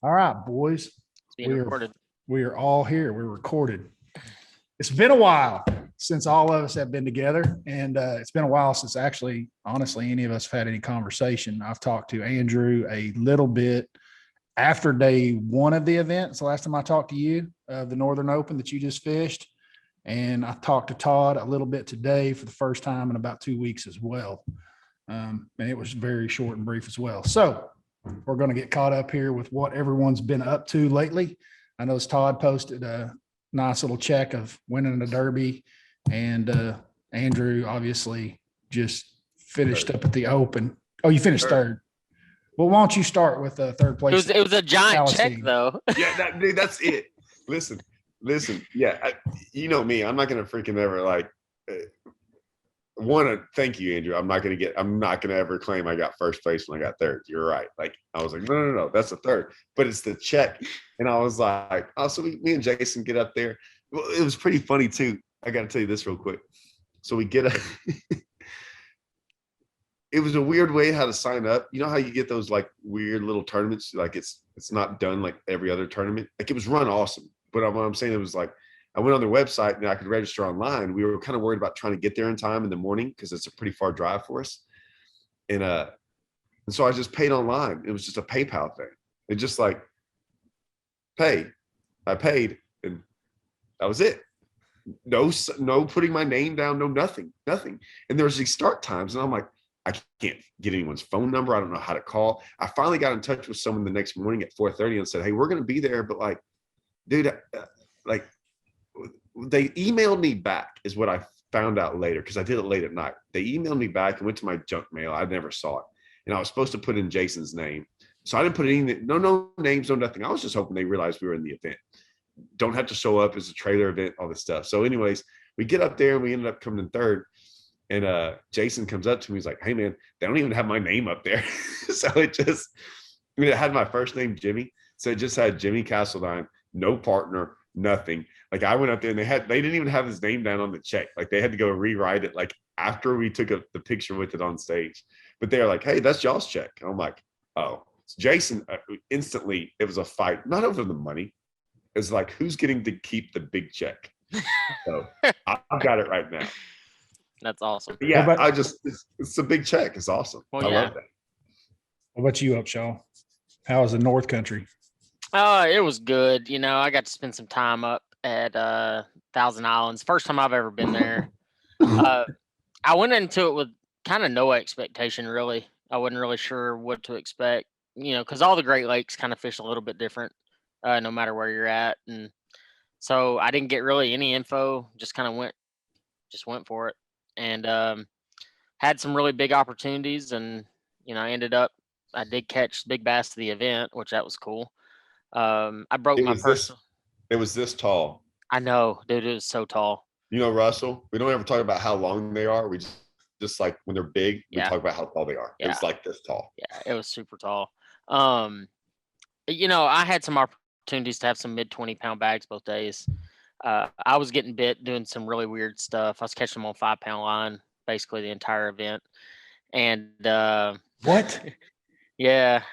All right, boys. It's being recorded. We are all here. We're recorded. It's been a while since all of us have been together, and it's been a while since actually, honestly, any of us have had any conversation. I've talked to Andrew a little bit after day one of the event. It's the last time I talked to you, the Northern Open that you just fished. And I talked to Todd a little bit today for the first time in about 2 weeks as well. And it was very short and brief as well. So we're going to get caught up here with what everyone's been up to lately. I know Todd posted a nice little check of winning the Derby, and Andrew obviously just finished up at the Open. Oh, you finished third. Well, why don't you start with third place? It was a giant check, though. Yeah, dude, that's it. Listen. Yeah, you know me. I'm not gonna freaking ever want to thank you, Andrew. I'm not gonna ever claim I got first place when I got third. You're right. Like I was like, no, that's a third, but it's the check. And I was like, oh, so me and Jason get up there. Well, it was pretty funny too. I got to tell you this real quick. So we get it was a weird way how to sign up. You know how you get those like weird little tournaments? Like it's not done like every other tournament. Like it was run awesome. But what I'm saying, it was like, I went on their website and I could register online. We were kind of worried about trying to get there in time in the morning because it's a pretty far drive for us. And so I just paid online. It was just a PayPal thing. It just like, pay. I paid and that was it. No putting my name down, no nothing. And there was these start times and I'm like, I can't get anyone's phone number. I don't know how to call. I finally got in touch with someone the next morning at 4:30 and said, hey, we're going to be there. But like, dude, like they emailed me back is what I found out later because I did it late at night. They emailed me back and went to my junk mail. I never saw it. And I was supposed to put in Jason's name. So I didn't put any, no names, no nothing. I was just hoping they realized we were in the event. Don't have to show up as a trailer event, all this stuff. So anyways, we get up there and we ended up coming in third. And Jason comes up to me. He's like, hey, man, they don't even have my name up there. So it had my first name, Jimmy. So it just had Jimmy Castledine. No partner, nothing. Like I went up there and they didn't even have his name down on the check. Like they had to go rewrite it like after we took the picture with it on stage. But they're like, hey, that's y'all's check. And I'm like, oh, Jason. Instantly, it was a fight, not over the money. It was like, who's getting to keep the big check? So I've got it right now. That's awesome. But yeah, it's a big check. It's awesome. Well, I love that. What about you, Upshaw? How was the North Country? It was good. You know, I got to spend some time up at Thousand Islands. First time I've ever been there. I went into it with kind of no expectation, really. I wasn't really sure what to expect, you know, because all the Great Lakes kind of fish a little bit different, no matter where you're at. And so I didn't get really any info, just kind of went for it. And had some really big opportunities. And, you know, I did catch big bass to the event, which that was cool. I broke my personal. It was this tall. I know, dude. It was so tall. You know, Russell, we don't ever talk about how long they are. We just like when they're big, we talk about how tall they are. Yeah. It's like this tall. Yeah, it was super tall. You know, I had some opportunities to have some mid 20-pound bags both days. I was getting bit doing some really weird stuff. I was catching them on 5-pound line basically the entire event. And what? Yeah.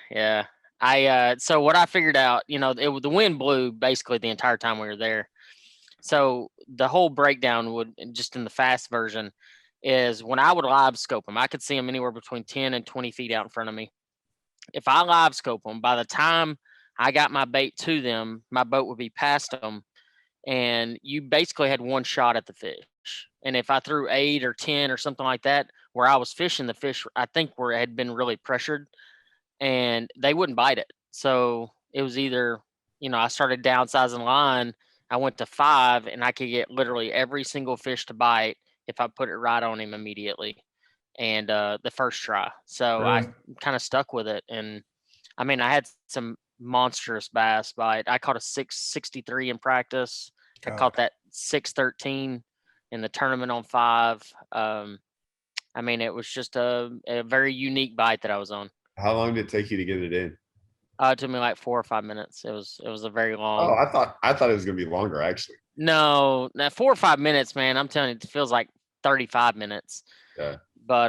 So what I figured out, you know, the wind blew basically the entire time we were there. So the whole breakdown would, just in the fast version, is when I would live scope them, I could see them anywhere between 10 and 20 feet out in front of me. If I live scope them, by the time I got my bait to them, my boat would be past them, and you basically had one shot at the fish. And if I threw 8 or 10 or something like that, where I was fishing, the fish, I think, had been really pressured, and they wouldn't bite it. So it was either, you know, I started downsizing line. I went to 5, and I could get literally every single fish to bite if I put it right on him immediately. And the first try. So really? I kind of stuck with it. And I mean, I had some monstrous bass bite. I caught a 663 in practice. I caught that 613 in the tournament on 5. I mean, it was just a very unique bite that I was on. How long did it take you to get it in? It took me like 4 or 5 minutes. It was a very long. Oh, I thought it was gonna be longer actually. No, 4 or 5 minutes, man. I'm telling you, it feels like 35 minutes. Yeah. But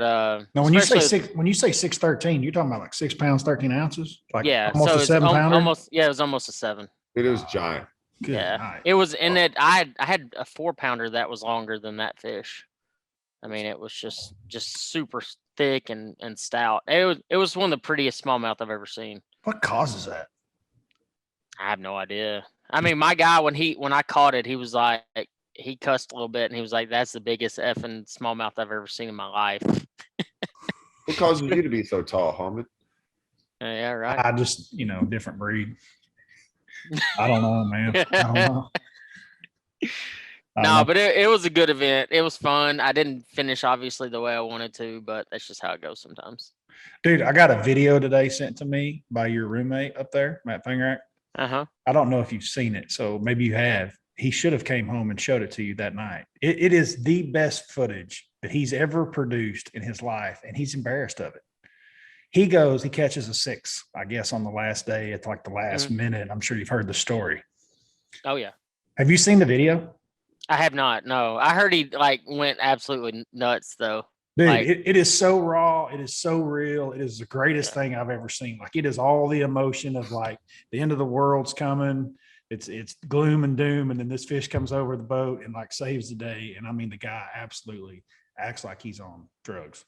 Now, when you say especially- 613, you're talking about like 6 pounds, 13 ounces, like yeah, almost so a it's 7-pounder. almost it was almost a 7. It was giant. Good Yeah, night. it was in it. I had a 4-pounder that was longer than that fish. I mean, it was just super thick and stout. It was one of the prettiest smallmouth I've ever seen. What causes that? I have no idea. I mean, my guy when I caught it, he was like, he cussed a little bit and he was like, "That's the biggest effing smallmouth I've ever seen in my life." What causes you to be so tall, Harmon? Yeah, right. I just, different breed. I don't know, man. I don't know. No, but it was a good event. It was fun. I didn't finish obviously the way I wanted to, but that's just how it goes sometimes. Dude, I got a video today sent to me by your roommate up there, Matt Fingerack. Uh-huh. I don't know if you've seen it, so maybe you have. He should have came home and showed it to you that night. It is the best footage that he's ever produced in his life, and he's embarrassed of it. He catches a 6, I guess, on the last day at like the last minute. I'm sure you've heard the story. Oh yeah. Have you seen the video? I have not. No, I heard he like went absolutely nuts though. Dude, Like- it is so raw. It is so real. It is the greatest thing I've ever seen. Like, it is all the emotion of like the end of the world's coming. It's gloom and doom. And then this fish comes over the boat and like saves the day. And I mean, the guy absolutely acts like he's on drugs.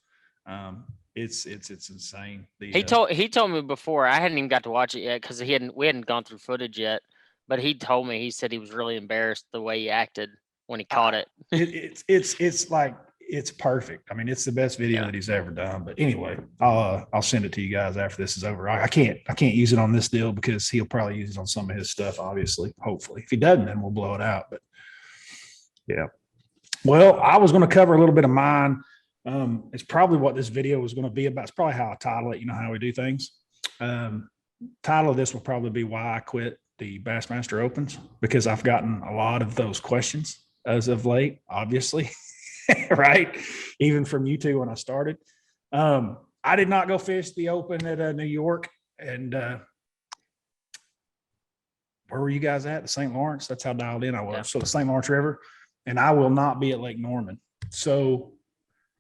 It's insane. He told me before. I hadn't even got to watch it yet because we hadn't gone through footage yet. But he told me, he said he was really embarrassed the way he acted when he caught it. It's like, it's perfect. I mean, it's the best video that he's ever done. But anyway, I'll send it to you guys after this is over. I can't use it on this deal because he'll probably use it on some of his stuff, obviously, hopefully. If he doesn't, then we'll blow it out. But yeah. Well, I was going to cover a little bit of mine. It's probably what this video was going to be about. It's probably how I title it. You know how we do things. Title of this will probably be why I quit the Bassmaster Opens, because I've gotten a lot of those questions as of late, obviously, right? Even from you two when I started. I did not go fish the Open at New York. And where were you guys at? The St. Lawrence? That's how dialed in I was. Yeah. So the St. Lawrence River. And I will not be at Lake Norman. So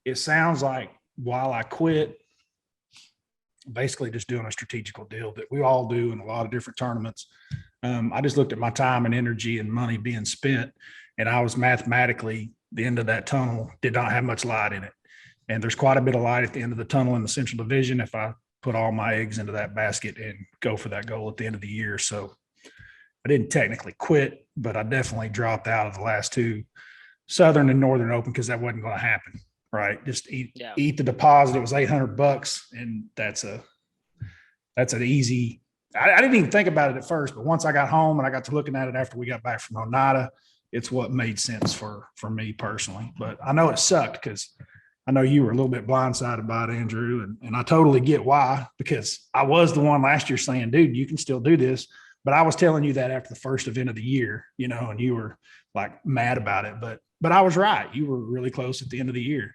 it sounds like while I quit, basically just doing a strategical deal that we all do in a lot of different tournaments. I just looked at my time and energy and money being spent, and I was mathematically, the end of that tunnel did not have much light in it. And there's quite a bit of light at the end of the tunnel in the Central Division if I put all my eggs into that basket and go for that goal at the end of the year. So I didn't technically quit, but I definitely dropped out of the last 2 Southern and Northern Open because that wasn't going to happen. Right. Just eat the deposit. It was $800 and that's an easy, I didn't even think about it at first, but once I got home and I got to looking at it after we got back from Oneida, it's what made sense for me personally. But I know it sucked because I know you were a little bit blindsided by it, Andrew, and I totally get why, because I was the one last year saying, dude, you can still do this. But I was telling you that after the first event of the year, and you were like mad about it, but I was right. You were really close at the end of the year.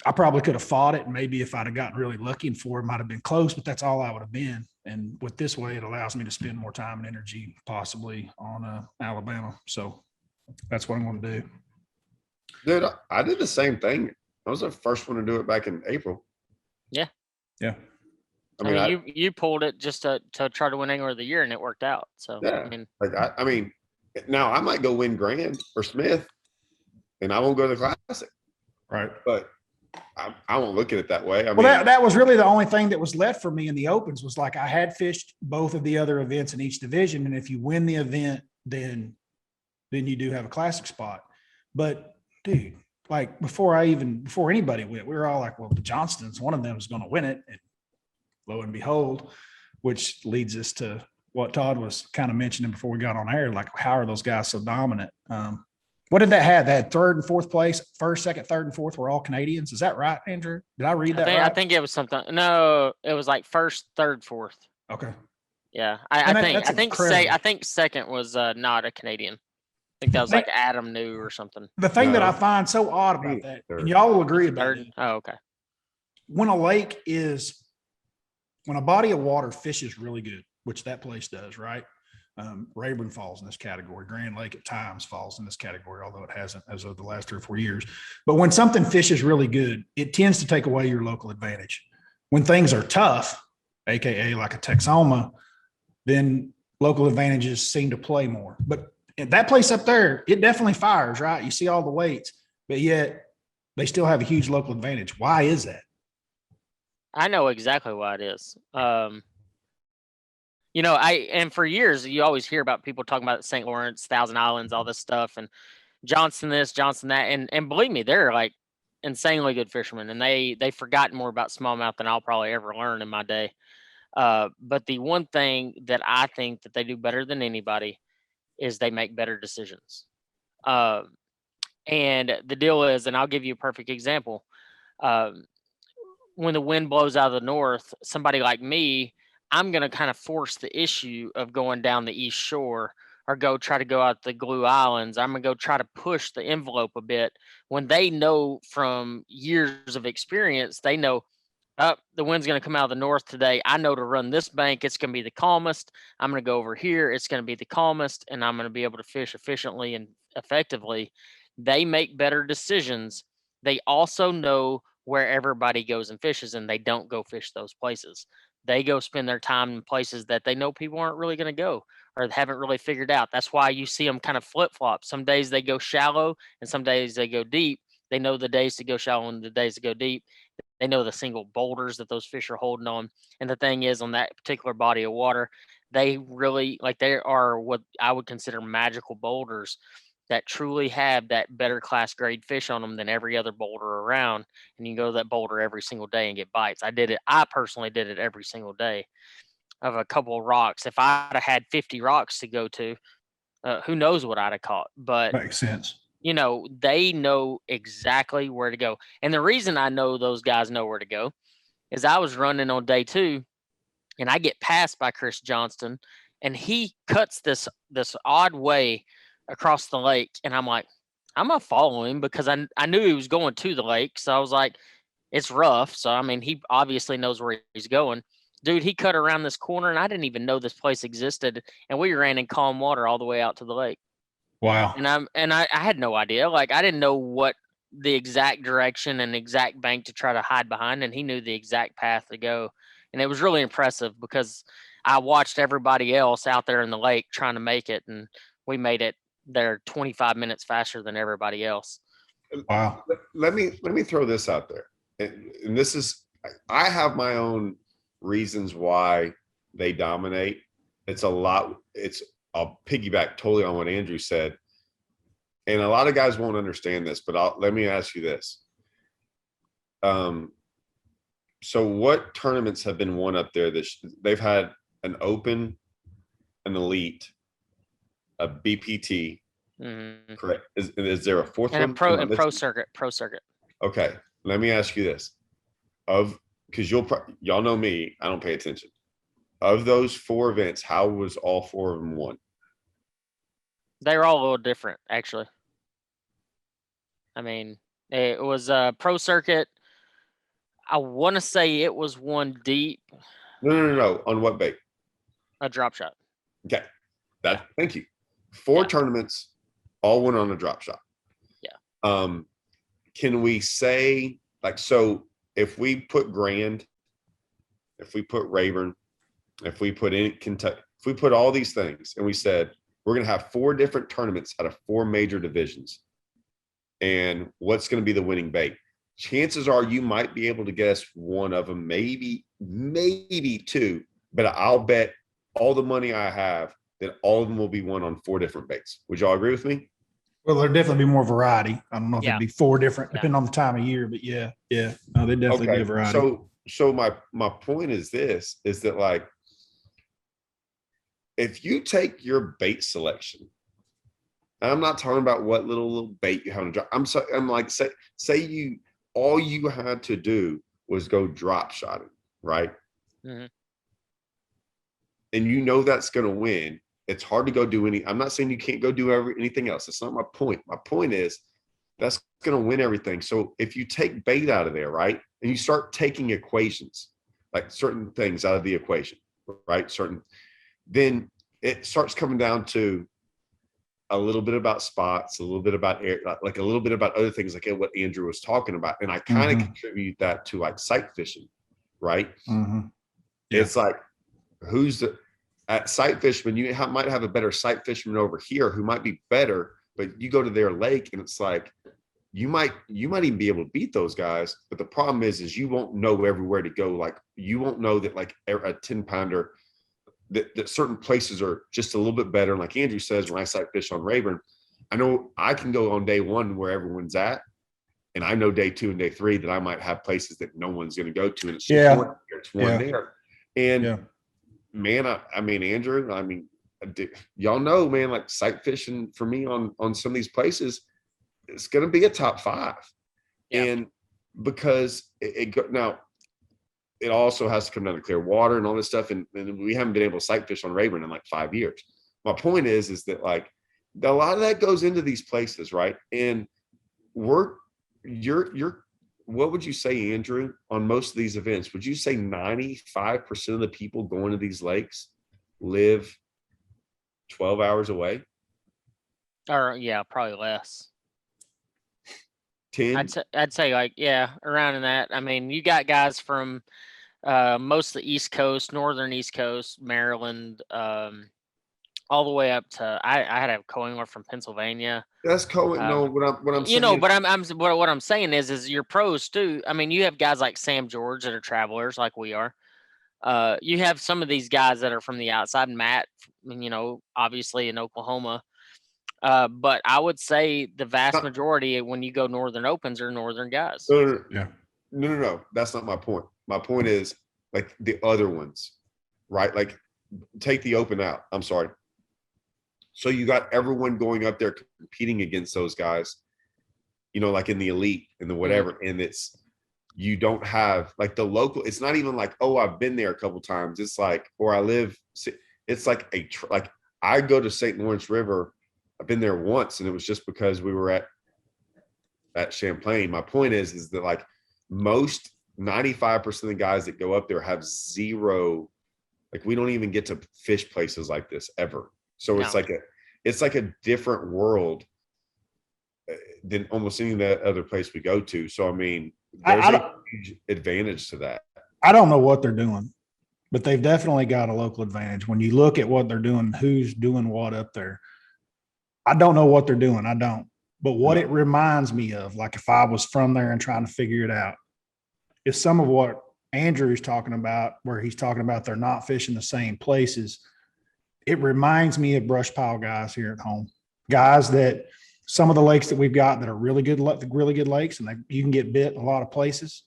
I probably could have fought it. And maybe if I'd have gotten really lucky and 4 might have been close, but that's all I would have been. And with this way, it allows me to spend more time and energy possibly on Alabama. So that's what I'm going to do. Dude, I did the same thing. I was the first one to do it back in April. Yeah. Yeah. I mean, you pulled it just to try to win Angler of the Year, and it worked out. So yeah. I mean, now I might go win Grand or Smith, and I won't go to the Classic. Right. But I won't look at it that way. I mean, that was really the only thing that was left for me in the Opens was like I had fished both of the other events in each division, and if you win the event, then you do have a Classic spot. But dude, like before anybody went, we were all like, well, the Johnstons, one of them is going to win it, and lo and behold, which leads us to what Todd was kind of mentioning before we got on air, like how are those guys so dominant? What did that have? They had 3rd and 4th place, 1st, 2nd, 3rd, and 4th were all Canadians. Is that right, Andrew? Did I read that right? I think it was something. No, it was like 1st, 3rd, 4th. Okay. Yeah, I think 2nd was not a Canadian. I think that was like Adam New or something. The thing that I find so odd about that, and y'all will agree about it. Oh, okay. When a body of water fishes really good, which that place does, right? Rayburn falls in this category. Grand Lake at times falls in this category, although it hasn't as of the last 3 or 4 years. But when something fishes really good, it tends to take away your local advantage. When things are tough, AKA like a Texoma, then local advantages seem to play more. But that place up there, it definitely fires, right? You see all the weights, but yet they still have a huge local advantage. Why is that? I know exactly why it is. And for years you always hear about people talking about St. Lawrence, Thousand Islands, all this stuff, and Johnson this, Johnson that, and believe me, they're like insanely good fishermen, and they've forgotten more about smallmouth than I'll probably ever learn in my day. But the one thing that I think that they do better than anybody is they make better decisions. And the deal is, and I'll give you a perfect example. When the wind blows out of the north, somebody like me, I'm going to kind of force the issue of going down the east shore or try to go out the Glue Islands. I'm going to go try to push the envelope a bit when they know from years of experience, they know, the wind's going to come out of the north today. I know to run this bank, it's going to be the calmest. I'm going to go over here. It's going to be the calmest, and I'm going to be able to fish efficiently and effectively. They make better decisions. They also know where everybody goes and fishes, and they don't go fish those places. They go spend their time in places that they know people aren't really going to go or haven't really figured out. That's why you see them kind of flip flop. Some days they go shallow, and some days they go deep. They know the days to go shallow and the days to go deep. They know the single boulders that those fish are holding on. And the thing is, on that particular body of water, they really, like, they are what I would consider magical boulders that truly have that better class grade fish on them than every other boulder around. And you can go to that boulder every single day and get bites. I personally did it every single day of a couple of rocks. If I'd have had 50 rocks to go to, who knows what I'd have caught. But Makes sense. they know exactly where to go. And the reason I know those guys know where to go is I was running on day 2 and I get passed by Chris Johnston, and he cuts this odd way across the lake. And I'm like, I'm going to follow him because I knew he was going to the lake. So I was like, it's rough. So, I mean, he obviously knows where he's going. Dude, he cut around this corner, and I didn't even know this place existed. And we ran in calm water all the way out to the lake. Wow. And I had no idea. Like, I didn't know what the exact direction and exact bank to try to hide behind, and he knew the exact path to go. And it was really impressive because I watched everybody else out there in the lake trying to make it, and we made it there 25 minutes faster than everybody else. Wow. Let me throw this out there. And this is, I have my own reasons why they dominate. I'll piggyback totally on what Andrew said. And a lot of guys won't understand this, but let me ask you this. So what tournaments have been won up there? They've had an Open, an Elite, a BPT. Mm-hmm. Correct. Is there a fourth and one? And pro circuit. Okay. Let me ask you this. Because y'all know me, I don't pay attention. Of those 4 events, how was all 4 of them won? They were all a little different, actually. I mean, it was a pro circuit. I want to say it was one deep. No. On what bait? A drop shot. Okay. Thank you. 4 tournaments, all went on a drop shot. Yeah. Can we say, like, so if we put Grand, if we put Rayburn, if we put in Kentucky, if we put all these things and we said we're going to have 4 different tournaments out of 4 major divisions, and what's going to be the winning bait? Chances are you might be able to guess one of them, maybe 2, but I'll bet all the money I have that all of them will be won on 4 different baits. Would y'all agree with me? Well, there'd definitely be more variety. I don't know if it'd be 4 different, depending on the time of year, but yeah. No, there'd definitely be a variety. So my point is this, is that, like, if you take your bait selection, and I'm not talking about what little bait you have to drop. I'm like, say all you had to do was go drop shotting, right? Mm-hmm. And you know that's going to win. It's hard to go do I'm not saying you can't go do anything else. That's not my point. My point is that's going to win everything. So if you take bait out of there, right, and you start taking equations, like certain things out of the equation, right, then it starts coming down to a little bit about spots, a little bit about air, like a little bit about other things, like what Andrew was talking about. And I kind of contribute that to like sight fishing, right? Yeah. It's like, who's the at sight fisherman? You might have a better sight fisherman over here who might be better, but you go to their lake and it's like, you might even be able to beat those guys. But the problem is you won't know everywhere to go. Like you won't know that like a 10 pounder, that certain places are just a little bit better. And like Andrew says, when I sight fish on Rayburn, I know I can go on day one where everyone's at. And I know day 2 and day 3 that I might have places that no one's going to go to. And it's just one here, it's one there. And man, I mean, Andrew, I mean, y'all know, man, like sight fishing for me on some of these places, it's going to be a top 5. And because now, it also has to come down to clear water and all this stuff. And we haven't been able to sight fish on Rayburn in like 5 years. My point is that like a lot of that goes into these places, right? And you're what would you say, Andrew, on most of these events? Would you say 95% of the people going to these lakes live 12 hours away? Or probably less. 10? I'd say like, around in that. I mean, you got guys from most of the East Coast, northern East Coast, Maryland, all the way up to I had a co-angler from Pennsylvania. That's no, what I'm saying. But what I'm saying is your pros too. I mean, you have guys like Sam George that are travelers like we are. You have some of these guys that are from the outside, Matt, obviously in Oklahoma. But I would say the vast majority when you go Northern Opens are Northern guys. No. That's not my point. My point is like the other ones, right? Like take the Open out. I'm sorry. So you got everyone going up there competing against those guys, like in the elite and the whatever. And you don't have like the local, it's not even like, oh, I've been there a couple times. It's like, or I live, it's like like I go to St. Lawrence River. I've been there once, and it was just because we were at Champlain. My point is that like most 95% of the guys that go up there have zero, like we don't even get to fish places like this ever. So it's like a different world than almost any other place we go to. So I mean, there's a huge advantage to that. I don't know what they're doing, but they've definitely got a local advantage. When you look at what they're doing, who's doing what up there. I don't know what they're doing. I don't. But what it reminds me of, like if I was from there and trying to figure it out, is some of what Andrew's talking about, where he's talking about they're not fishing the same places. It reminds me of brush pile guys here at home. Guys that some of the lakes that we've got that are really good lakes, and you can get bit in a lot of places,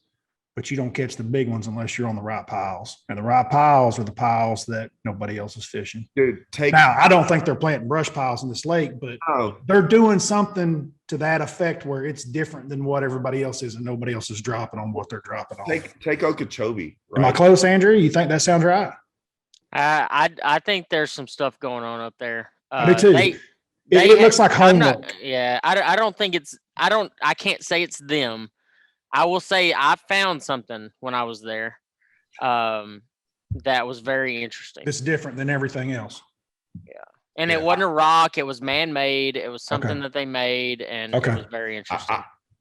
but you don't catch the big ones unless you're on the right piles. And the right piles are the piles that nobody else is fishing. Dude, now, I don't think they're planting brush piles in this lake, but they're doing something to that effect where it's different than what everybody else is, and nobody else is dropping on what they're dropping on. Take Okeechobee. Right? Am I close, Andrew? You think that sounds right? I think there's some stuff going on up there. I do too. It looks like homework. I don't think it's. I can't say it's them. I will say I found something when I was there that was very interesting. It's different than everything else. Yeah. And it wasn't a rock. It was man-made. It was something that they made, and it was very interesting.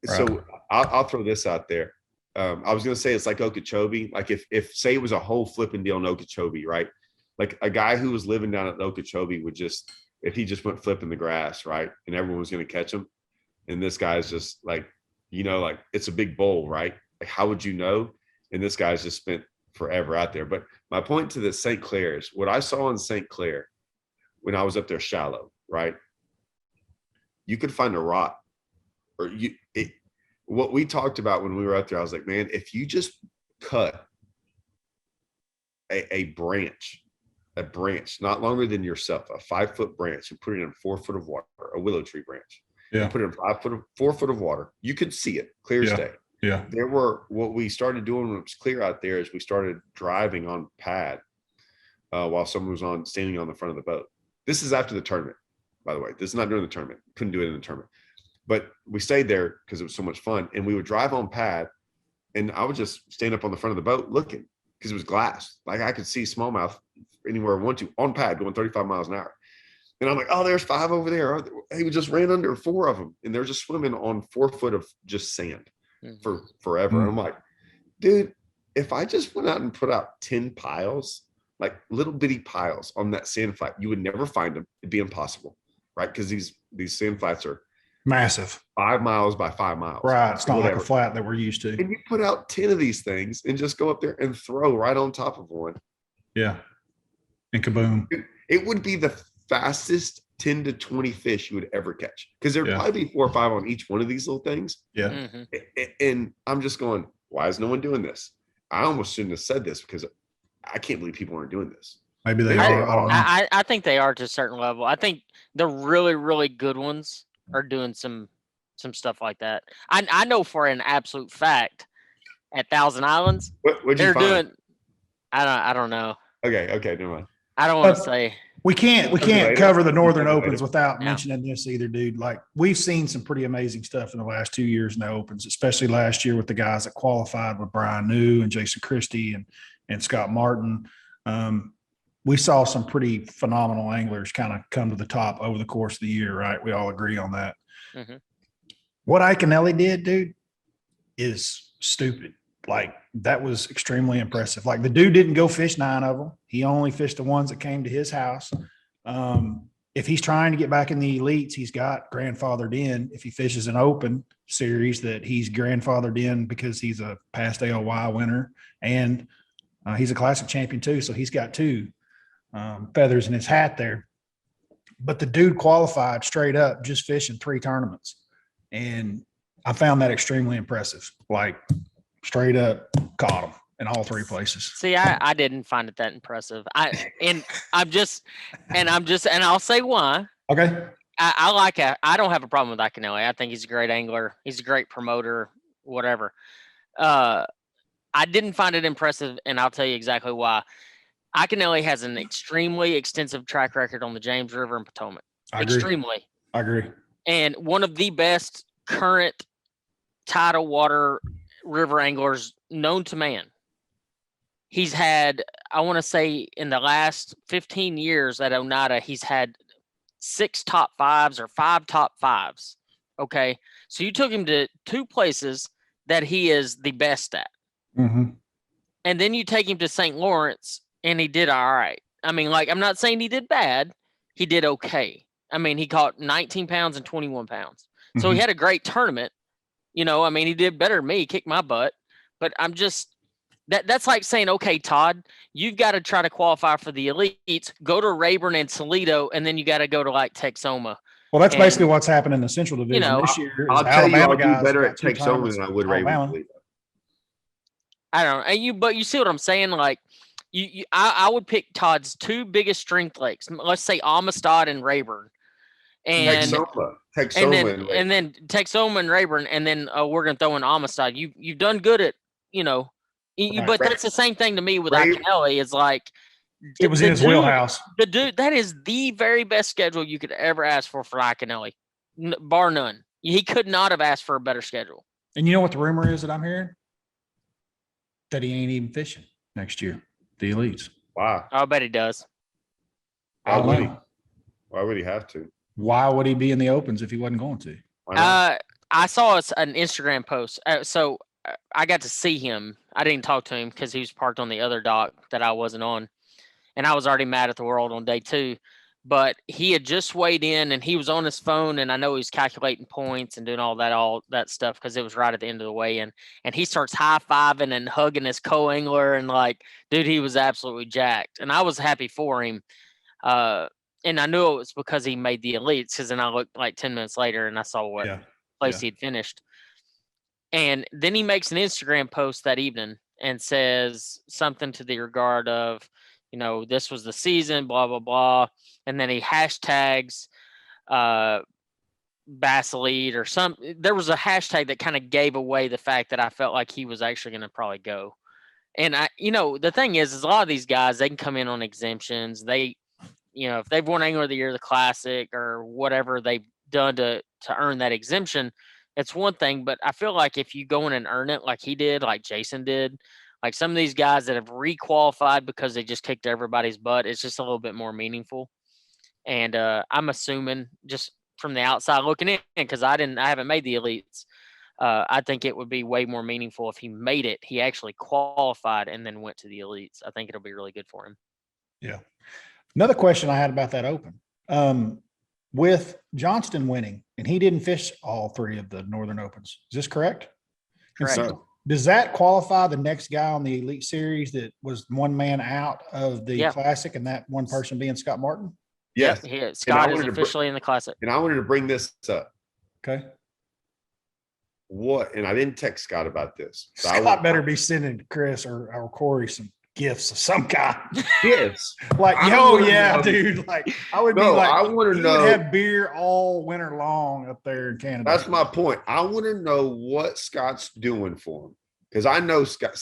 So I'll throw this out there. I was going to say it's like Okeechobee. Like if say it was a whole flipping deal in Okeechobee, right? Like a guy who was living down at Okeechobee would just, if he just went flipping the grass, right? And everyone was going to catch him. And this guy's just like, like it's a big bowl, right? Like how would you know? And this guy's just spent forever out there. But my point to the St. Clair is what I saw in St. Clair when I was up there shallow, right? You could find a rock or what we talked about when we were up there, I was like, man, if you just cut a branch, not longer than yourself, a 5-foot branch, and put it in 4 foot of water, a willow tree branch, and put it in 4 foot of water, you could see it clear as day. Yeah. What we started doing when it was clear out there is we started driving on pad while someone was standing on the front of the boat. This is after the tournament, by the way. This is not during the tournament. Couldn't do it in the tournament. But we stayed there because it was so much fun. And we would drive on pad, and I would just stand up on the front of the boat looking because it was glass. Like I could see smallmouth anywhere I want to on pad going 35 miles an hour. And I'm like, oh, there's 5 over there. He just ran under 4 of them. And they're just swimming on 4 foot of just sand for forever. And I'm like, dude, if I just went out and put out 10 piles, like little bitty piles on that sand flat, you would never find them. It'd be impossible, right? Because these sand flats are massive, 5 miles by 5 miles. Right. It's not like a flat that we're used to. And you put out 10 of these things and just go up there and throw right on top of one. Yeah. And kaboom. It would be the fastest 10 to 20 fish you would ever catch. Because there'd probably be 4 or 5 on each one of these little things. Yeah. And I'm just going, why is no one doing this? I almost shouldn't have said this because I can't believe people aren't doing this. Maybe they are. I think they are to a certain level. I think the really, really good ones are doing some stuff like that. I know for an absolute fact at Thousand Islands, they're doing. I don't know. Okay, never mind. I don't want to say. We can't cover the Northern Opens without mentioning this either, dude. Like, we've seen some pretty amazing stuff in the last 2 years in the Opens, especially last year with the guys that qualified with Brian New and Jason Christie and Scott Martin. We saw some pretty phenomenal anglers kind of come to the top over the course of the year, right? We all agree on that. Mm-hmm. What Iaconelli did, dude, is stupid. Like, that was extremely impressive. Like, the dude didn't go fish 9 of them. He only fished the ones that came to his house. If he's trying to get back in the elites, he's got grandfathered in. If he fishes an open series, that he's grandfathered in because he's a past AOY winner and he's a classic champion too. So he's got 2 feathers in his hat there. But the dude qualified straight up just fishing 3 tournaments. And I found that extremely impressive. Like, straight up caught him in all 3 places. See, I didn't find it that impressive. I'll say why. Okay. I don't have a problem with Iaconelli. I think he's a great angler. He's a great promoter, whatever. I didn't find it impressive, and I'll tell you exactly why. Iaconelli has an extremely extensive track record on the James River and Potomac. I agree. Extremely. I agree. And one of the best current tidal water river anglers known to man. He's had, I want to say, in the last 15 years at Oneida, he's had 6 top 5s or 5 top 5s. Okay. So you took him to 2 places that he is the best at. Mm-hmm. And then you take him to St. Lawrence and he did all right. I mean, like, I'm not saying he did bad. He did okay. I mean, he caught 19 pounds and 21 pounds. So Mm-hmm. he had a great tournament. You know, I mean, he did better than me. He kicked my butt. But I'm just that's like saying, okay, Todd, you've got to try to qualify for the elites. Go to Rayburn and Toledo, and then you got to go to like Texoma. Well, that's basically what's happened in the Central Division this year. I'll tell you, I'll do better at Texoma than I would Rayburn. Alabama. I don't know. But you see what I'm saying? Like, I would pick Todd's 2 biggest strength lakes. Let's say Amistad and Rayburn. And Texoma and then Texoma and Rayburn, and then we're gonna throw in Amistad. You've done good at, but that's the same thing to me with Iaconelli. Is like it was in his wheelhouse. The dude, that is the very best schedule you could ever ask for Iaconelli, bar none. He could not have asked for a better schedule. And you know what the rumor is that I'm hearing? That he ain't even fishing next year, the elites. Wow. I bet he does. Why would he? Why would he have to? Why would he be in the Opens if he wasn't going to? I saw an Instagram post. So I got to see him. I didn't talk to him because he was parked on the other dock that I wasn't on. And I was already mad at the world on day 2. But he had just weighed in and he was on his phone. And I know he's calculating points and doing all that stuff because it was right at the end of the weigh-in. And he starts high-fiving and hugging his co-angler. And like, dude, he was absolutely jacked. And I was happy for him. And I knew it was because he made the elites, because then I looked like 10 minutes later and I saw what place he'd finished. And then he makes an Instagram post that evening and says something to the regard of, this was the season, blah, blah, blah. And then he hashtags Bass Elite or there was a hashtag that kind of gave away the fact that I felt like he was actually going to probably go. And the thing is a lot of these guys, they can come in on exemptions. If they've won Angler of the Year, the Classic, or whatever they've done to earn that exemption, it's one thing. But I feel like if you go in and earn it like he did, like Jason did, Like some of these guys that have requalified because they just kicked everybody's butt, it's just a little bit more meaningful. And I'm assuming just from the outside looking in, because I haven't made the elites. I think it would be way more meaningful if he made it. He actually qualified and then went to the elites. I think it'll be really good for him. Yeah. Another question I had about that open. With Johnston winning, and he didn't fish all 3 of the Northern Opens. Is this correct? Correct. So, Does that qualify the next guy on the Elite Series that was one man out of the Classic, and that one person being Scott Martin? yes. Yep, Scott is officially in the Classic. And I wanted to bring this up. Okay. What? And I didn't text Scott about this. So Scott better be sending Chris or Corey some gifts of some kind. Gifts. Like, dude. Like, I would be like, I want to you know. would have beer all winter long up there in Canada. That's my point. I want to know what Scott's doing for him, because I know Scott.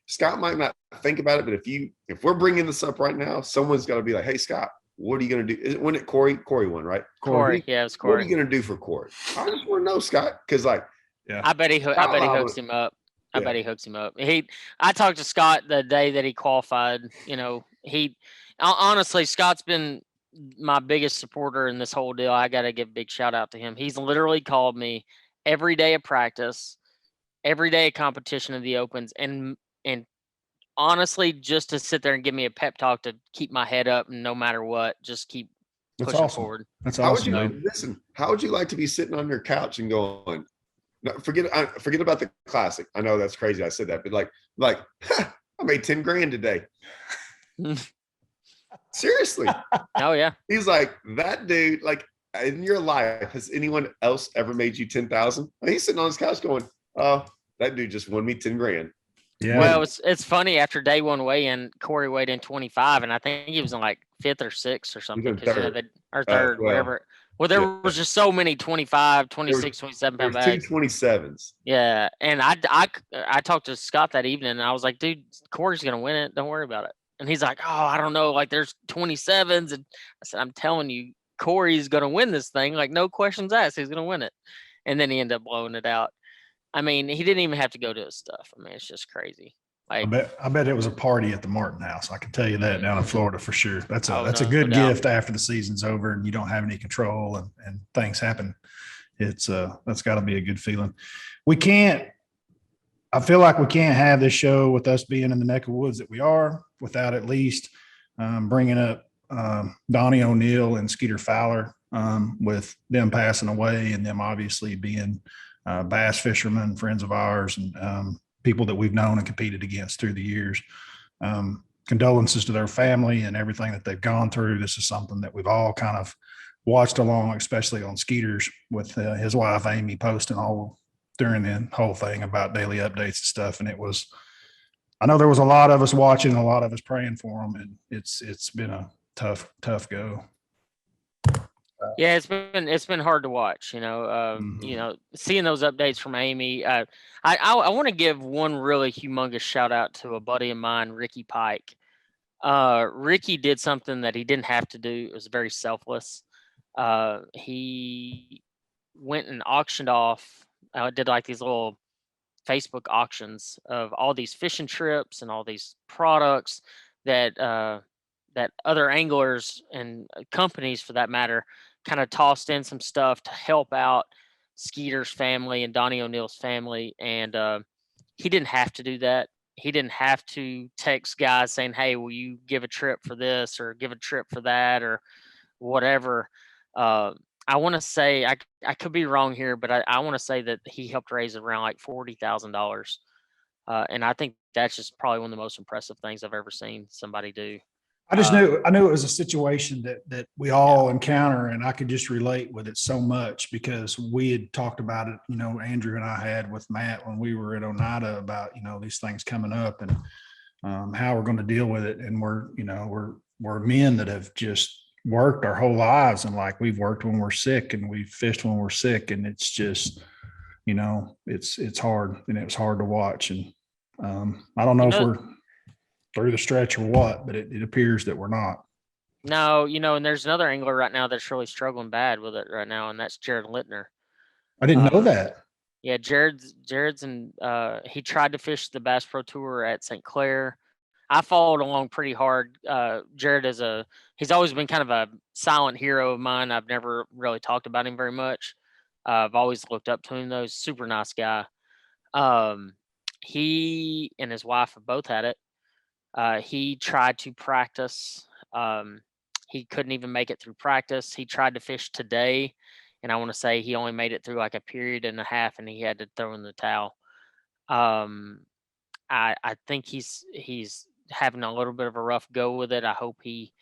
Scott might not think about it, but if we're bringing this up right now, someone's got to be like, "Hey, Scott, what are you going to do?" Wasn't it Corey? Corey won, right? Corey, yeah, it was Corey. What are you going to do for Corey? I just want to know, Scott, because like, I bet he hooks him up. I bet he hooks him up. I talked to Scott the day that he qualified. You know, honestly, Scott's been my biggest supporter in this whole deal. I got to give a big shout out to him. He's literally called me every day of practice, every day of competition of the Opens, and honestly, just to sit there and give me a pep talk to keep my head up, and no matter what, just keep pushing forward. That's awesome. How would you like to be sitting on your couch and going, no, forget about the Classic. I know that's crazy. I said that, but like I made 10 grand today. Seriously. Oh yeah. He's like, that dude, like, in your life, has anyone else ever made you 10,000? He's sitting on his couch going, oh, that dude just won me 10 grand. Yeah. Well, it's funny, after day one weigh-in, Corey weighed in 25, and I think he was in like 5th or 6th or something. Or third, whatever. Well, there was just so many 25, 26, 27 pound bags. 2 27s. Yeah. And I talked to Scott that evening, and I was like, dude, Corey's going to win it. Don't worry about it. And he's like, oh, I don't know. Like, there's 27s. And I said, I'm telling you, Corey's going to win this thing. Like, no questions asked. He's going to win it. And then he ended up blowing it out. I mean, he didn't even have to go to his stuff. I mean, it's just crazy. Like, I bet it was a party at the Martin house. I can tell you that down in Florida for sure. That's a good gift after the season's over and you don't have any control and things happen. That's got to be a good feeling. I feel like we can't have this show with us being in the neck of woods that we are without at least bringing up Donnie ONeill and Skeeter Fowler, with them passing away and them obviously being bass fishermen, friends of ours, and people that we've known and competed against through the years. Condolences to their family and everything that they've gone through. This is something that we've all kind of watched along, especially on Skeeter's with his wife, Amy, posting all during the whole thing about daily updates and stuff. And I know there was a lot of us watching, a lot of us praying for them, and it's been a tough go. Yeah, it's been hard to watch, you know, seeing those updates from Amy. I want to give one really humongous shout out to a buddy of mine, Ricky Pike. Ricky did something that he didn't have to do. It was very selfless. He went and auctioned off, did like these little Facebook auctions of all these fishing trips and all these products that other anglers and companies, for that matter, kind of tossed in some stuff to help out Skeeter's family and Donnie ONeill's family. And he didn't have to do that. He didn't have to text guys saying, hey, will you give a trip for this or give a trip for that or whatever. I want to say, I could be wrong here, but I want to say that he helped raise around like $40,000. And I think that's just probably one of the most impressive things I've ever seen somebody do. I knew it was a situation that we all encounter, and I could just relate with it so much because we had talked about it, you know, Andrew and I had with Matt when we were at Oneida about, you know, these things coming up and how we're going to deal with it. And we're men that have just worked our whole lives, and like we've worked when we're sick and we've fished when we're sick, and it's just, you know, it's hard, and it was hard to watch. And I don't know if we're through the stretch or what, but it appears that we're not. No, you know, and there's another angler right now that's really struggling bad with it right now, and that's Jared Littner. I didn't know that. Yeah, Jared's and he tried to fish the Bass Pro Tour at St. Clair. I followed along pretty hard. Jared he's always been kind of a silent hero of mine. I've never really talked about him very much. I've always looked up to him though. Super nice guy. He and his wife have both had it. He tried to practice. He couldn't even make it through practice. He tried to fish today, and I want to say he only made it through like a period and a half, and he had to throw in the towel. I think he's having a little bit of a rough go with it. I hope he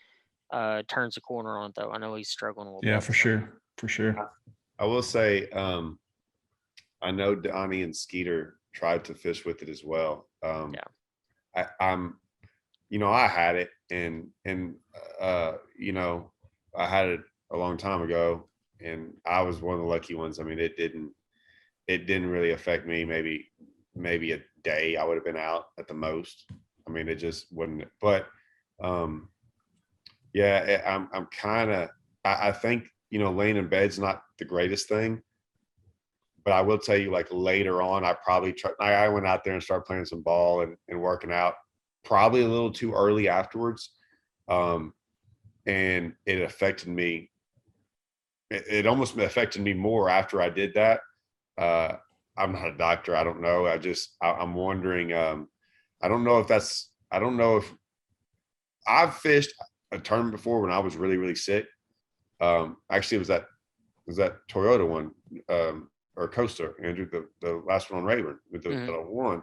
turns the corner on it, though. I know he's struggling a little bit. Yeah, for sure. For sure. I will say, I know Donnie and Skeeter tried to fish with it as well. I'm, I had it and I had it a long time ago, and I was one of the lucky ones. I mean, it didn't really affect me. Maybe a day I would have been out at the most. I mean, it just wouldn't. But I'm kind of. I think laying in bed's not the greatest thing. But I will tell you, like later on, I probably I went out there and started playing some ball and working out, probably a little too early afterwards, and it affected me. It almost affected me more after I did that. I'm not a doctor. I don't know. I'm wondering. I don't know if I've fished a tournament before when I was really, really sick. Actually, it was that Toyota one, or Coaster, Andrew, the last one on Rayburn with the one.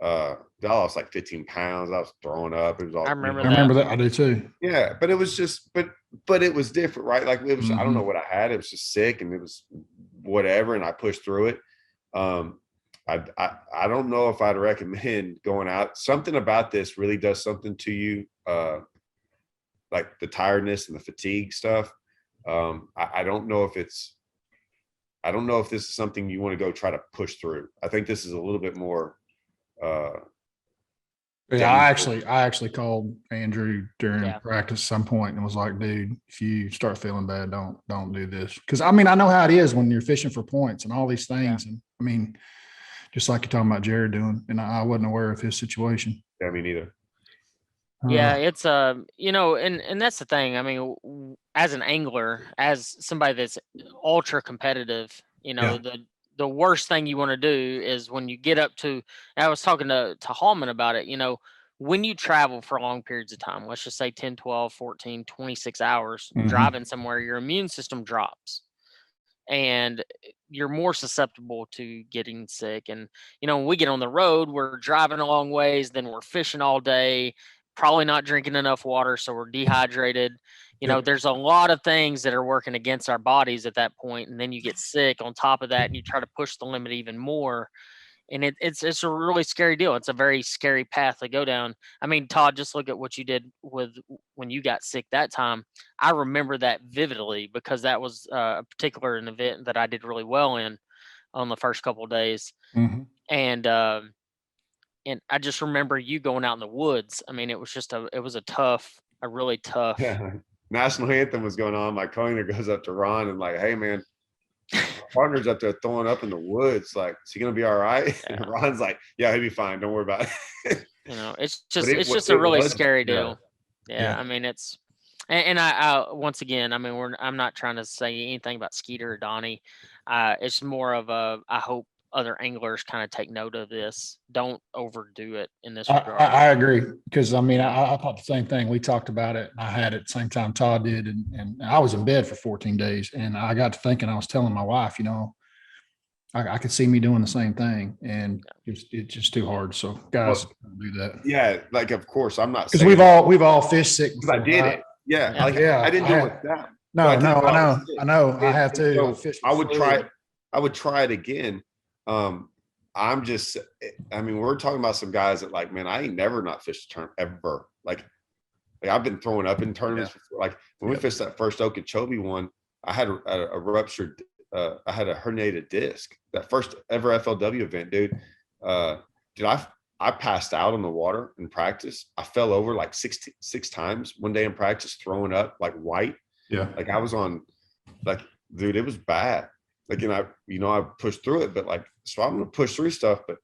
I lost like 15 pounds. I was throwing up. It was all. I remember that. I do too. Yeah, but it was just, but it was different, right? Like it was. I don't know what I had. It was just sick, and it was whatever, and I pushed through it. I don't know if I'd recommend going out. Something about this really does something to you, like the tiredness and the fatigue stuff. I don't know if this is something you want to go try to push through. I think this is a little bit more. Yeah, I actually called Andrew during practice at some point and was like, dude, if you start feeling bad, don't do this. Because I mean, I know how it is when you're fishing for points and all these things. Yeah. And I mean, just like you're talking about Jared doing, and I wasn't aware of his situation. Yeah, me neither. Yeah, it's and that's the thing. I mean, as an angler, as somebody that's ultra competitive, the worst thing you want to do is when you get up to. I was talking to Hallman about it. When you travel for long periods of time, let's just say 10, 12, 14, 26 hours driving somewhere, your immune system drops. And you're more susceptible to getting sick. And, when we get on the road, we're driving a long ways, then we're fishing all day, probably not drinking enough water. So we're dehydrated. There's a lot of things that are working against our bodies at that point. And then you get sick on top of that, and you try to push the limit even more. And it's a really scary deal. It's a very scary path to go down. I mean, Todd, just look at what you did when you got sick that time. I remember that vividly because that was a particular an event that I did really well in on the first couple of days. And I just remember you going out in the woods. I mean, it was a really tough. Yeah. National anthem was going on. My coiner goes up to Ron and like, hey man, my partner's up there throwing up in the woods. Like, is he gonna be all right? Yeah. And Ron's like, yeah, he'll be fine. Don't worry about it. It's just a really scary deal. Yeah. I mean, it's, and I once again, I mean, I'm not trying to say anything about Skeeter or Donnie. It's more of I hope other anglers kind of take note of this. Don't overdo it in this regard. I agree, because I mean, I thought the same thing. We talked about it. I had it the same time Todd did, and I was in bed for 14 days, and I got to thinking. I was telling my wife, I could see me doing the same thing, and it's just too hard. So guys, don't do that. Yeah, like of course I'm not, because we've all fished sick. I did it. Yeah, like I didn't do it that. No, I know. I have to. So I would try it again. I'm just, I mean, we're talking about some guys that like, man, I ain't never not fished a tournament ever. Like I've been throwing up in tournaments before. Like when we fished that first Okeechobee one, I had a ruptured, I had a herniated disc. That first ever FLW event, dude. I passed out on the water in practice. I fell over like six times one day in practice, throwing up like white. Yeah. Like I was on, like, dude, it was bad. Like, I pushed through it, but like so I'm gonna push through stuff, but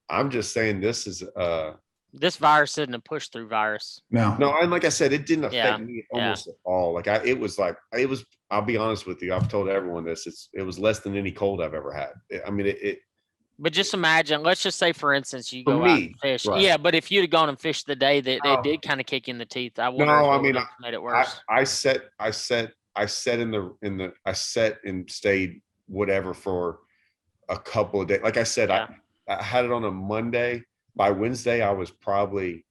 I'm just saying this is This virus isn't a push through virus. No. and like I said, it didn't affect Yeah, me yeah. almost at all. Like it was I'll be honest with you, I've told everyone this, it was less than any cold I've ever had. I mean it But just imagine, let's just say, for instance, you for go out and me, fish. right. Yeah, but if you'd have gone and fished the day that Oh. it did kind of kick you in the teeth, I wonder No, if I it mean, would have made it I worse. I set and stayed whatever for a couple of days. Like I said, Yeah. I had it on a Monday. By Wednesday, I was probably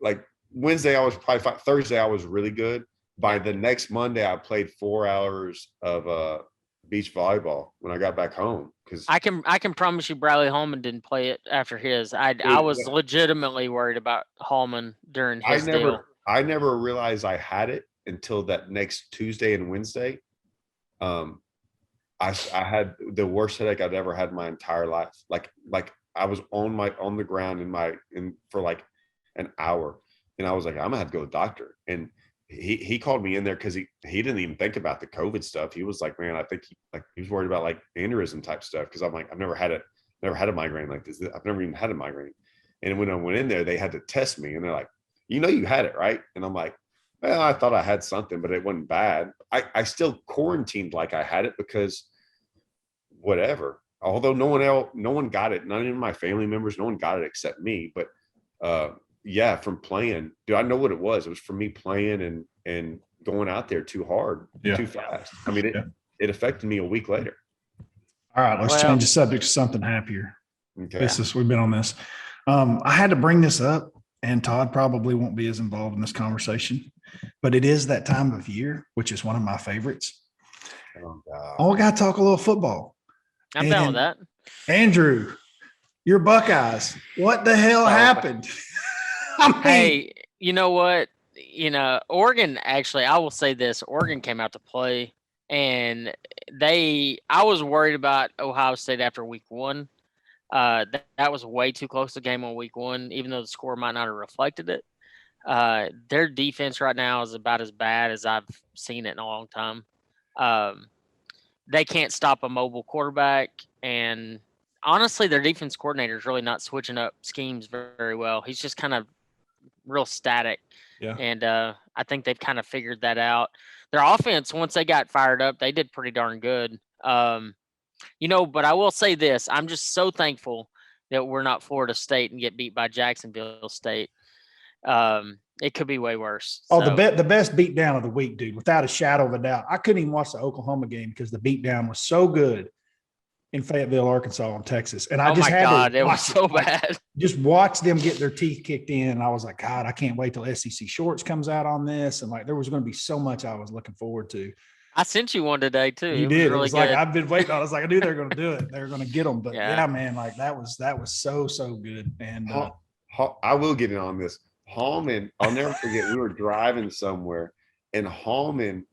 like Wednesday, I was probably fine. Thursday, I was really good. By the next Monday, I played 4 hours of beach volleyball when I got back home. Because I can promise you Bradley Holman didn't play it after his. I was legitimately worried about Holman during his deal. I never realized I had it until that next Tuesday and Wednesday. I had the worst headache I'd ever had in my entire life. Like I was on the ground for like an hour, and I was like, I'm gonna have to go to the doctor. And he called me in there because he didn't even think about the COVID stuff. He was like, man, I think he was worried about like aneurysm type stuff, because I'm like, I've never had a migraine like this. I've never even had a migraine. And when I went in there, they had to test me, and they're like, you had it, right? And I'm like, well, I thought I had something, but it wasn't bad. I still quarantined like I had it because whatever. Although no one got it. None of my family members, no one got it except me. But yeah, from playing, dude, I know what it was. It was from me playing and going out there too hard, too fast. I mean, it affected me a week later. All right, let's change the subject to something happier. Okay. We've been on this. I had to bring this up, and Todd probably won't be as involved in this conversation, but it is that time of year, which is one of my favorites. Oh, we got to talk a little football. I'm down with that. Andrew, your Buckeyes, what the hell happened? I mean, hey, you know what? Oregon, actually, I will say this. Oregon came out to play, and I was worried about Ohio State after week one. That was way too close a game on week one, even though the score might not have reflected it. Their defense right now is about as bad as I've seen it in a long time. They can't stop a mobile quarterback, and honestly, their defense coordinator is really not switching up schemes very well. He's just kind of real static. Yeah. And I think they've kind of figured that out. Their offense, once they got fired up, they did pretty darn good. But I will say this. I'm just so thankful that we're not Florida State and get beat by Jacksonville State. It could be way worse. Oh, so. The best beatdown of the week, dude, without a shadow of a doubt. I couldn't even watch the Oklahoma game because the beatdown was so good in Fayetteville, Arkansas, and Texas. And I just had to it was so bad. Just watch them get their teeth kicked in. And I was like, God, I can't wait till SEC Shorts comes out on this. And like, there was going to be so much I was looking forward to. I sent you one today too. You did. It was like, I've been waiting. I was like, I knew they were going to do it. They were going to get them. But yeah, man, like that was so good. And I will get in on this. Hallman, I'll never forget, we were driving somewhere and Hallman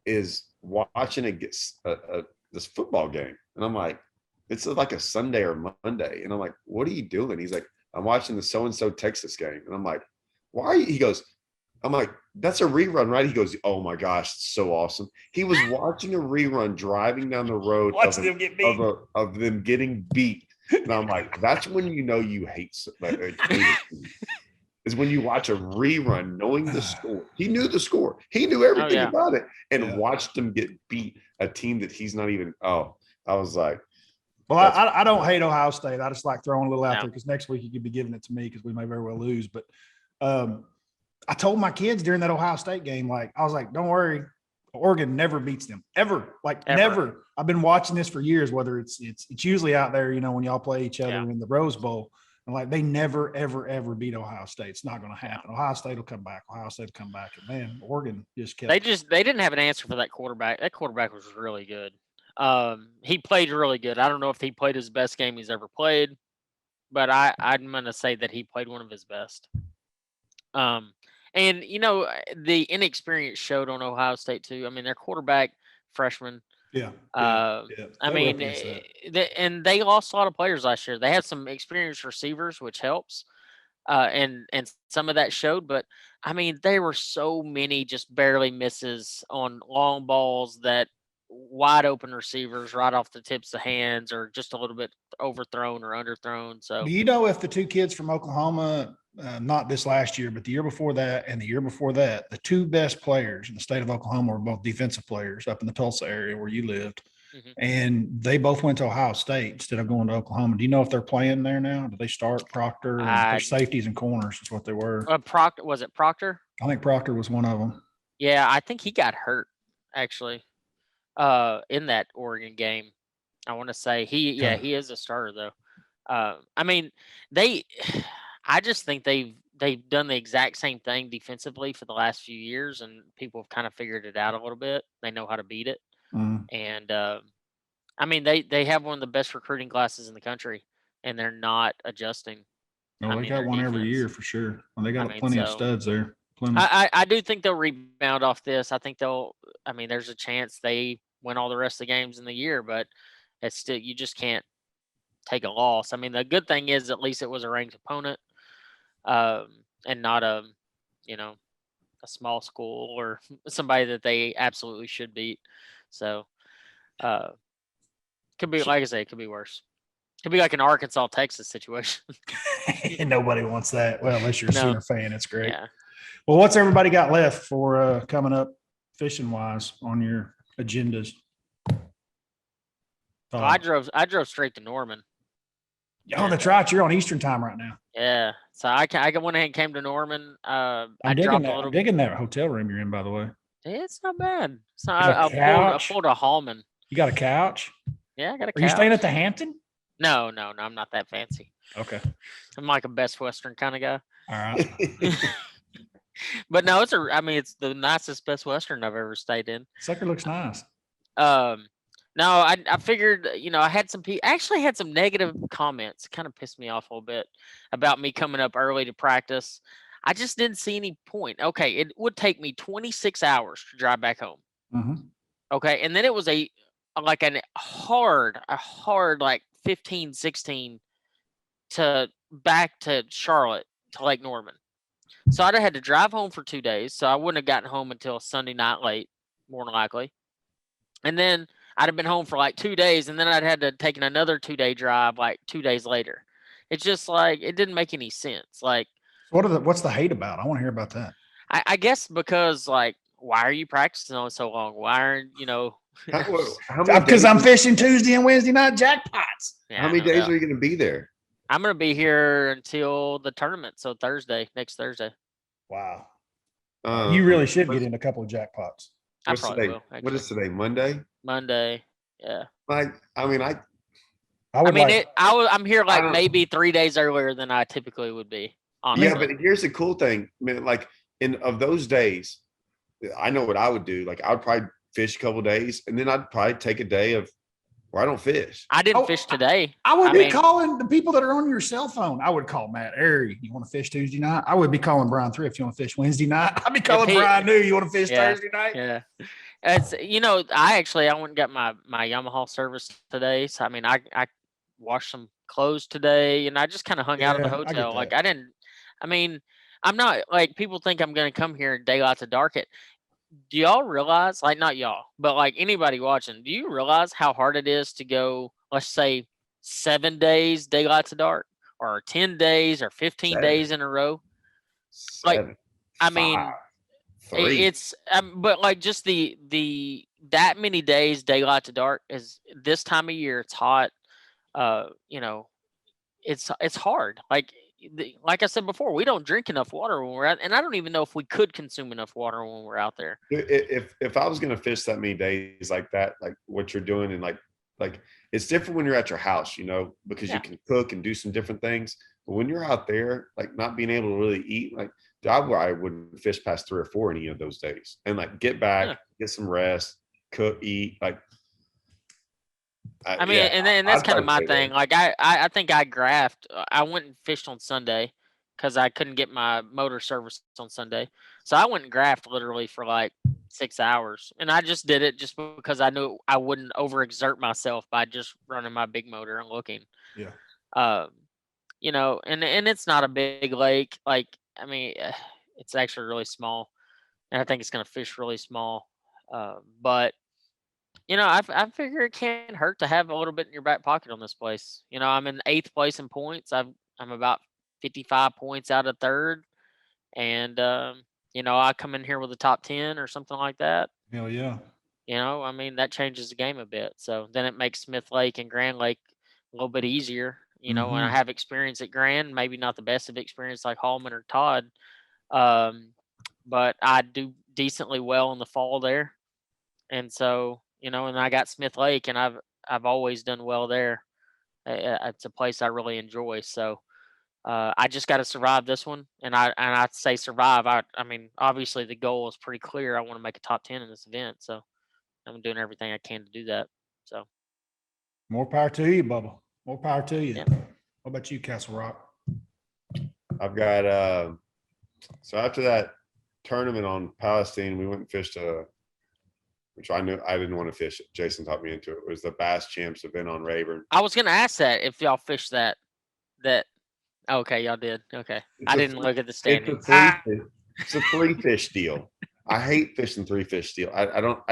is watching this football game. And I'm like, it's like a Sunday or Monday. And I'm like, what are you doing? He's like, I'm watching the so-and-so Texas game. And I'm like, why are you? He goes, I'm like, that's a rerun, right? He goes, oh my gosh, it's so awesome. He was watching a rerun driving down the road of them getting beat. And I'm like, that's when you know you hate is when you watch a rerun knowing the score. He knew the score. He knew everything about it and watched them get beat, a team that he's not even, I was like. Well, I don't hate Ohio State. I just like throwing a little out there because next week you could be giving it to me because we may very well lose. But I told my kids during that Ohio State game, like, I was like, don't worry. Oregon never beats them ever. Never. I've been watching this for years, whether it's usually out there, when y'all play each other in the Rose Bowl. And like they never, ever beat Ohio State. It's not going to happen. Ohio State will come back. And man, Oregon just kept. They didn't have an answer for that quarterback. That quarterback was really good. He played really good. I don't know if he played his best game he's ever played, but I'm going to say that he played one of his best. And the inexperience showed on Ohio State too. I mean, their quarterback freshman. Yeah. I mean, and they lost a lot of players last year. They had some experienced receivers, which helps. And some of that showed, but I mean, there were so many just barely misses on long balls that wide open receivers right off the tips of hands, or just a little bit overthrown or underthrown. So Do you know if the two kids from Oklahoma, not this last year, but the year before that and the year before that, the two best players in the state of Oklahoma were both defensive players up in the Tulsa area where you lived, and they both went to Ohio State instead of going to Oklahoma. Do you know if they're playing there now? Do they start Proctor? Their safeties and corners is what they were. Proctor, was it Proctor? I think Proctor was one of them. Yeah, I think he got hurt actually in that Oregon game. I want to say he is a starter though. I mean, I just think they've done the exact same thing defensively for the last few years, and people have kind of figured it out a little bit. They know how to beat it, and I mean they have one of the best recruiting classes in the country, and they're not adjusting. Oh, they got one every year for sure. Well, they got plenty of studs there. I do think they'll rebound off this. I think there's a chance they win all the rest of the games in the year, but it's still, you just can't take a loss. I mean, the good thing is at least it was a ranked opponent, and not a small school or somebody that they absolutely should beat. So, could be, like I say, it could be worse. Could be like an Arkansas, Texas situation. Nobody wants that. Well, unless you're a Sooner fan, it's great. Yeah. Well, what's everybody got left for coming up fishing wise on your agendas? Well, I drove straight to Norman. Oh, that's right. You're on Eastern time right now. Yeah. So I went ahead and came to Norman. I'm digging that hotel room you're in, by the way. It's not bad. So I pulled a Hallman. You got a couch? Yeah, I got a couch. Are you staying at the Hampton? No, I'm not that fancy. Okay. I'm like a Best Western kind of guy. All right. But no, it's the nicest Best Western I've ever stayed in. Sucker looks nice. No, I figured, I had actually had some negative comments. It kind of pissed me off a little bit about me coming up early to practice. I just didn't see any point. Okay, it would take me 26 hours to drive back home. Mm-hmm. Okay, and then it was a hard like 15, 16 to back to Charlotte to Lake Norman. So I'd have had to drive home for 2 days. So I wouldn't have gotten home until Sunday night late, more than likely. And then I'd have been home for like 2 days, and then I'd had to take another 2-day drive like 2 days later. It's just like, it didn't make any sense. Like, what's the hate about? I want to hear about that. I guess because, like, why are you practicing on so long? Why aren't because I'm fishing Tuesday and Wednesday night jackpots. Yeah, how many days are you going to be there? I'm going to be here until the tournament. So next Thursday. Wow. You really should get in a couple of jackpots. I probably will. What is today? Monday? Monday. Yeah. I'm here like maybe 3 days earlier than I typically would be. Honestly. Yeah, but here's the cool thing, man. Like of those days, I know what I would do. Like I would probably fish a couple of days, and then I'd probably take a day where I don't fish. I didn't fish today. I would be calling the people that are on your cell phone. I would call Matt Airy. You want to fish Tuesday night? I would be calling Brian Thrift. You want to fish Wednesday night? I'd be calling Brian New. You want to fish Thursday night? Yeah. It's I went and got my Yamaha service today. So I washed some clothes today, and I just kind of hung out at the hotel. Like I'm not like, people think I'm going to come here daylight to dark it. Do y'all realize, like, not y'all, but like anybody watching, do you realize how hard it is to go, let's say 7 days daylight to dark, or 10 days or 15 days in a row? Like, it's, but like just that many days daylight to dark is this time of year. It's hot. It's hard. Like I said before, we don't drink enough water when we're out, and I don't even know if we could consume enough water when we're out there. If I was going to fish that many days like that, like what you're doing, and like it's different when you're at your house, because you can cook and do some different things. But when you're out there, like not being able to really eat, like I wouldn't fish past 3 or 4 any of those days, and like get back, get some rest, cook, eat, like. And that's kind of my thing. Like I think I graphed. I went and fished on Sunday because I couldn't get my motor serviced on Sunday. So I went and graphed literally for like 6 hours, and I just did it just because I knew I wouldn't overexert myself by just running my big motor and looking. Yeah. And it's not a big lake. Like, it's actually really small, and I think it's going to fish really small. But I figure it can't hurt to have a little bit in your back pocket on this place. I'm in 8th place in points. I'm about 55 points out of 3rd, and I come in here with a top 10 or something like that. Hell yeah. That changes the game a bit. So then it makes Smith Lake and Grand Lake a little bit easier. And I have experience at Grand, maybe not the best of experience like Hallman or Todd, but I do decently well in the fall there. And so, and I got Smith Lake, and I've always done well there. It's a place I really enjoy. So I just got to survive this one, and I say survive. I mean, obviously the goal is pretty clear. I want to make a top 10 in this event, so I'm doing everything I can to do that. So more power to you, Bubba. More power to you. Yeah. What about you, Castle Rock? I've got so after that tournament on Palestine, we went and fished which I knew I didn't want to fish it. Jason taught me into it. It was the Bass Champs event on Rayburn. I was gonna ask that if y'all fished that. Okay, y'all did. Okay, I didn't look at the standings. It's a 3-fish deal. I hate fishing 3-fish deal. I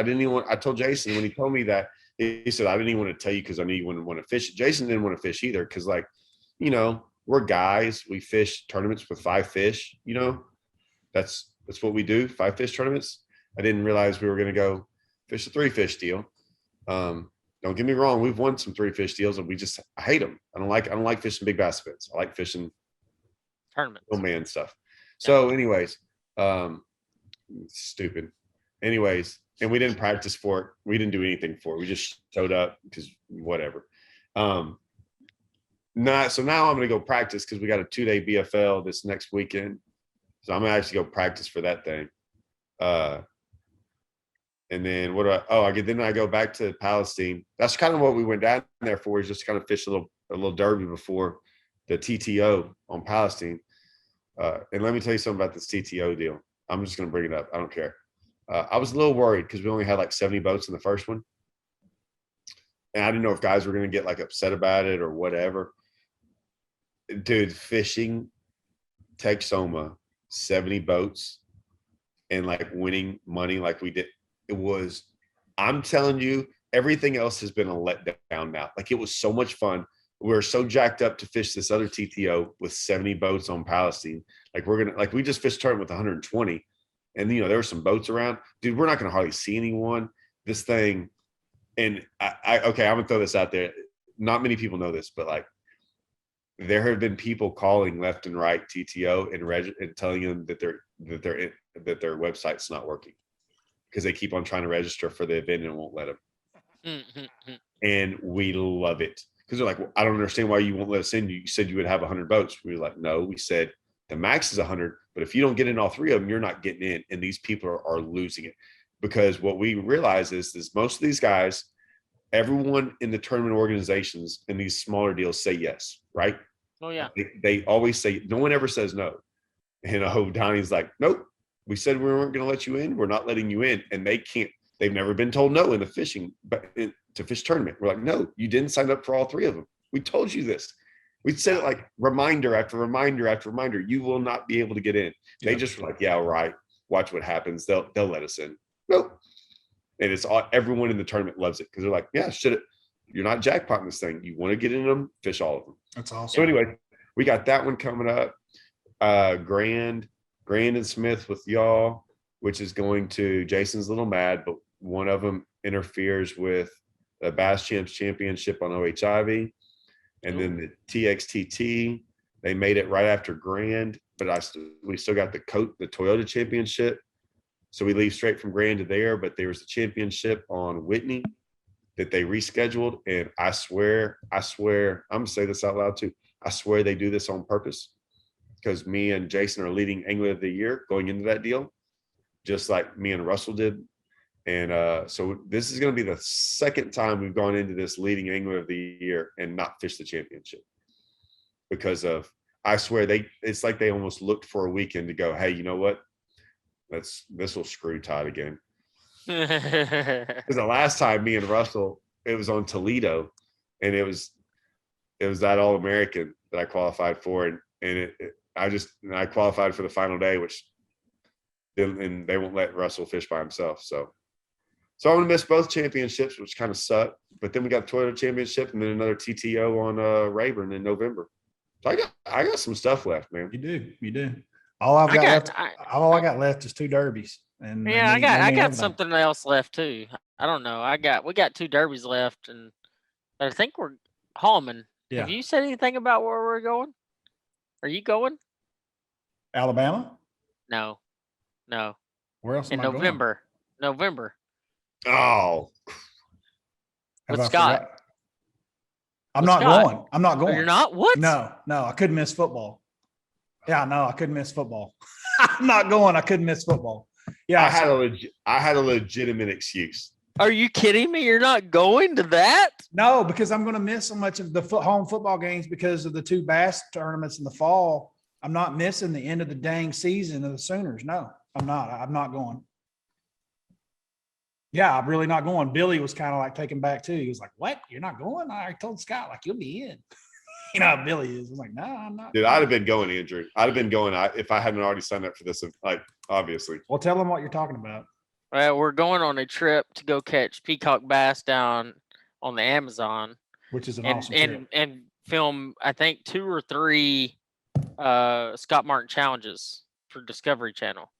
didn't even want. I told Jason when he told me that, he said I didn't even want to tell you because I knew you wouldn't want to fish it. Jason didn't want to fish either because, like, we're guys. We fish tournaments with 5 fish. That's what we do. 5-fish tournaments. I didn't realize we were going to go fish a 3-fish deal. Don't get me wrong. We've won some 3-fish deals, and I hate them. I don't like fishing big bass events. I like fishing Tournaments. little man stuff. So, anyways, stupid. Anyways, and we didn't practice for it. We didn't do anything for it. We just showed up because whatever. So now I'm gonna go practice because we got a 2-day BFL this next weekend. So I'm gonna actually go practice for that thing. And then then I go back to Palestine. That's kind of what we went down there for, is just kind of fish a little derby before the TTO on Palestine. And let me tell you something about this TTO deal. I'm just going to bring it up. I don't care. I was a little worried because we only had like 70 boats in the first one. And I didn't know if guys were going to get like upset about it or whatever. Dude, fishing Texoma, 70 boats and like winning money like we did. I'm telling you, everything else has been a letdown now. Like, it was so much fun. We were so jacked up to fish this other TTO with 70 boats on Palestine. Like, we just fished a tournament with 120. And, there were some boats around. Dude, we're not going to hardly see anyone. This thing, and I'm going to throw this out there. Not many people know this, but like, there have been people calling left and right TTO and telling them that their website's not working, because they keep on trying to register for the event and won't let them. And we love it because they're like, well, I don't understand why you won't let us in. You said you would have 100 boats. We were like, no, we said the max is 100, but if you don't get in all 3 of them, you're not getting in. And these people are losing it, because what we realize is most of these guys, everyone in the tournament organizations in these smaller deals say yes, right? Oh yeah. They always say, no one ever says no. And Donnie's like, nope. We said we weren't going to let you in. We're not letting you in. And they've never been told no in the fishing, to fish tournament. We're like, no, you didn't sign up for all 3 of them. We told you this. We said it like reminder after reminder after reminder. You will not be able to get in. Yeah. They just were like, yeah, right. Watch what happens. They'll let us in. Nope. And it's everyone in the tournament loves it because they're like, yeah, you're not jackpotting this thing. You want to get in them, fish all of them. That's awesome. So anyway, we got that one coming up. Grand and Smith with y'all, which is going to Jason's a little mad, but one of them interferes with the Bass Champs Championship on OHIV. And then the TXTT, they made it right after Grand, but we still got the Toyota Championship. So we leave straight from Grand to there, but there was a championship on Whitney that they rescheduled. And I swear, I'm going to say this out loud too. I swear they do this on purpose, because me and Jason are leading Angler of the Year going into that deal, just like me and Russell did. And so this is going to be the second time we've gone into this leading Angler of the Year and not fished the championship, because I swear it's like they almost looked for a weekend to go, hey, you know what? This will screw Todd again. Because the last time me and Russell, it was on Toledo, and it was that All-American that I qualified for, and I qualified for the final day, and they won't let Russell fish by himself. So So I'm gonna miss both championships, which kind of suck. But then we got Toyota Championship and then another TTO on Rayburn in November. So I got some stuff left, man. You do. All I've got left, all I got left is 2 derbies. And Yeah, I got something else left too. I don't know. We got 2 derbies left, and I think we're Hallman. Yeah. Have you said anything about where we're going? Are you going? Alabama? No. Where else In am I November. November. Oh, Have With I Scott. forgot? I'm With not Scott. going. I'm not Oh, going. you're not? What? No, I couldn't miss football. Yeah, no, I couldn't miss football. I'm not going. I couldn't miss football. Yeah, I had a legitimate excuse. Are you kidding me? You're not going to that? no, because I'm going to miss so much of the home football games because of the 2 bass tournaments in the fall. I'm not missing the end of the dang season of the Sooners. No, I'm not. I'm not going. Yeah, I'm really not going. Billy was kind of like taken back too. He was like, "What? You're not going?" I told Scott, like, "You'll be in." You know how Billy is. I'm like, "No, I'm not." Dude, I'd have been going, Andrew. I'd have been going if I hadn't already signed up for this. Like, obviously. Well, tell them what you're talking about. Well, we're going on a trip to go catch peacock bass down on the Amazon, Which is an and awesome trip. and film I think 2 or 3 Scott Martin challenges for Discovery Channel.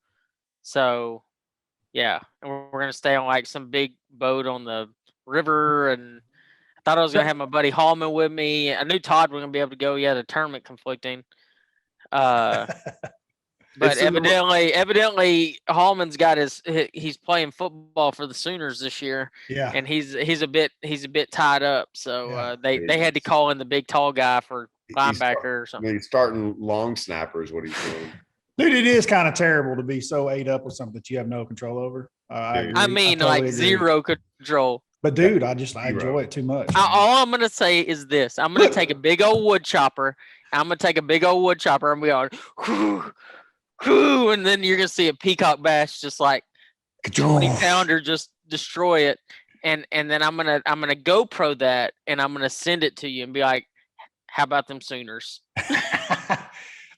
So yeah, and we're gonna stay on like some big boat on the river, and I thought I was gonna have my buddy Hallman with me. I knew Todd was gonna be able to go. He had a tournament conflicting. But evidently Hallman's got he's playing football for the Sooners this year. Yeah. And he's a bit tied up. So they had to call in the big tall guy for linebacker or something. He's starting long snappers, what he's doing. Dude, it is kind of terrible to be so ate up with something that you have no control over. I agree. I mean, totally like agree. zero control. But dude, I enjoy it too much. All I'm gonna say is this: I'm gonna take a big old Woodchopper. I'm gonna take a big old Woodchopper, and we are, and then you're gonna see a peacock bass just like 20-pounder just destroy it, and then I'm gonna GoPro that, and I'm gonna send it to you and be like, "How about them Sooners?"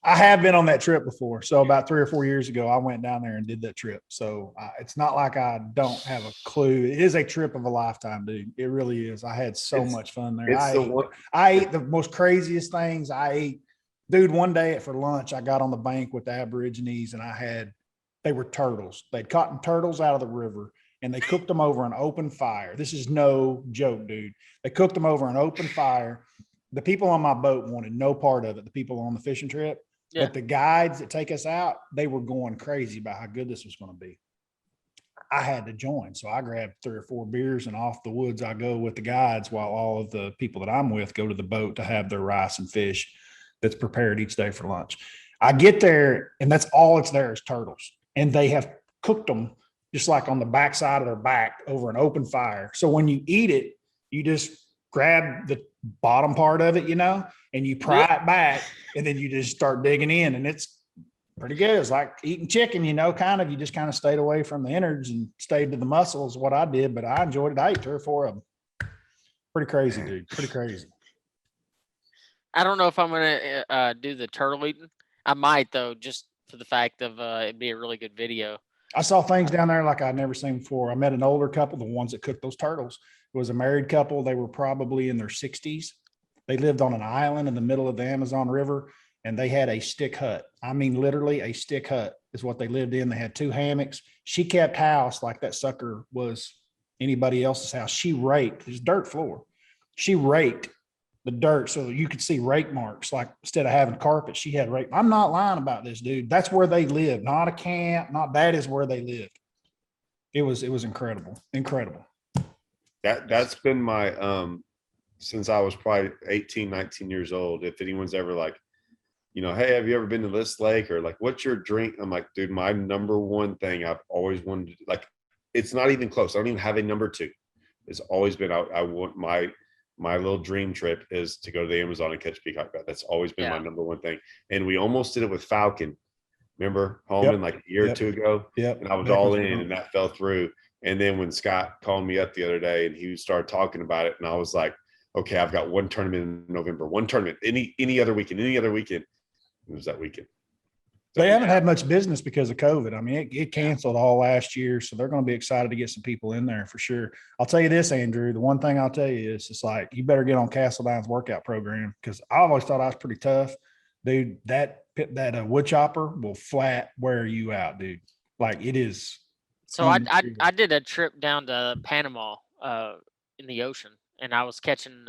I have been on that trip before. So about 3 or 4 years ago, I went down there and did that trip. So it's not like I don't have a clue. It is a trip of a lifetime, dude. It really is. I had so much fun there. I ate the most craziest things. I ate, dude, one day for lunch, I got on the bank with the Aborigines and they were turtles. They'd caught turtles out of the river and they cooked them over an open fire. This is no joke, dude. They cooked them over an open fire. The people on my boat wanted no part of it. The people on the fishing trip. Yeah. But the guides that take us out, they were going crazy about how good this was going to be. I had to join. So I grabbed 3 or 4 beers and off the woods I go with the guides while all of the people that I'm with go to the boat to have their rice and fish that's prepared each day for lunch. I get there and that's all it's there is turtles. And they have cooked them just like on the backside of their back over an open fire. So when you eat it, you just grab the bottom part of it, and you pry it back and then you just start digging in and it's pretty good. It's like eating chicken, kind of, you just kind of stayed away from the innards and stayed to the muscles, what I did, but I enjoyed it. I ate 3 or 4 of them. Pretty crazy, dude. Pretty crazy. I don't know if I'm going to do the turtle eating. I might though, just for the fact of it'd be a really good video. I saw things down there like I'd never seen before. I met an older couple, the ones that cooked those turtles. It was a married couple. They were probably in their 60s. They lived on an island in the middle of the Amazon River, and they had a stick hut. I mean, literally a stick hut is what they lived in. They had 2 hammocks. She kept house like that sucker was anybody else's house. She raked. There's dirt floor. She raked the dirt so you could see rake marks. Like instead of having carpet, she had rake. I'm not lying about this, dude. That's where they lived. Not a camp. That is where they lived. It was incredible. Incredible. That's been my since I was probably 18, 19 years old. If anyone's ever like, hey, have you ever been to this lake or like, what's your drink? I'm like, dude, my number one thing I've always wanted to do, like, it's not even close. I don't even have a number 2. It's always been, I want my little dream trip is to go to the Amazon and catch peacock bass. That's always been my number one thing. And we almost did it with Falcon. Remember Holman like a year or 2 ago? Yep. And I was all in and that fell through. And then when Scott called me up the other day and he started talking about it, and I was like, okay, I've got 1 tournament in November, 1 tournament, any other weekend, it was that weekend. They haven't had much business because of COVID. I mean, it canceled all last year, so they're going to be excited to get some people in there for sure. I'll tell you this, Andrew. The one thing I'll tell you is, it's like, you better get on Castleδιne's workout program, because I always thought I was pretty tough, dude. That Woodchopper will flat wear you out, dude. Like, it is. So I did a trip down to Panama in the ocean, and I was catching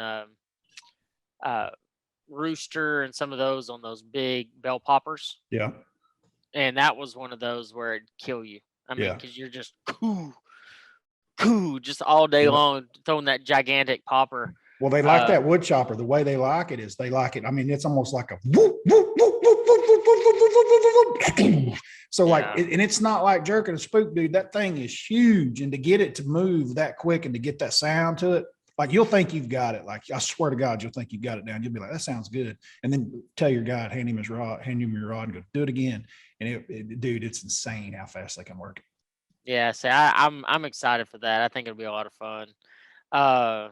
rooster and some of those on those big bell poppers. Yeah. And that was one of those where it'd kill you. I mean, because you're just just all day long throwing that gigantic popper. Well, they like that Woodchopper. The way they like it is they like it. I mean, it's almost like a whoop, whoop, whoop, whoop, whoop, whoop, whoop, whoop, whoop. So like, and it's not like jerking a spook, dude. That thing is huge. And to get it to move that quick and to get that sound to it, like, you'll think you've got it. Like, I swear to God, you'll think you've got it down. You'll be like, that sounds good. And then tell your guy, hand him your rod and go, do it again. And dude, it's insane how fast they can work it. Yeah, so I'm excited for that. I think it'll be a lot of fun. I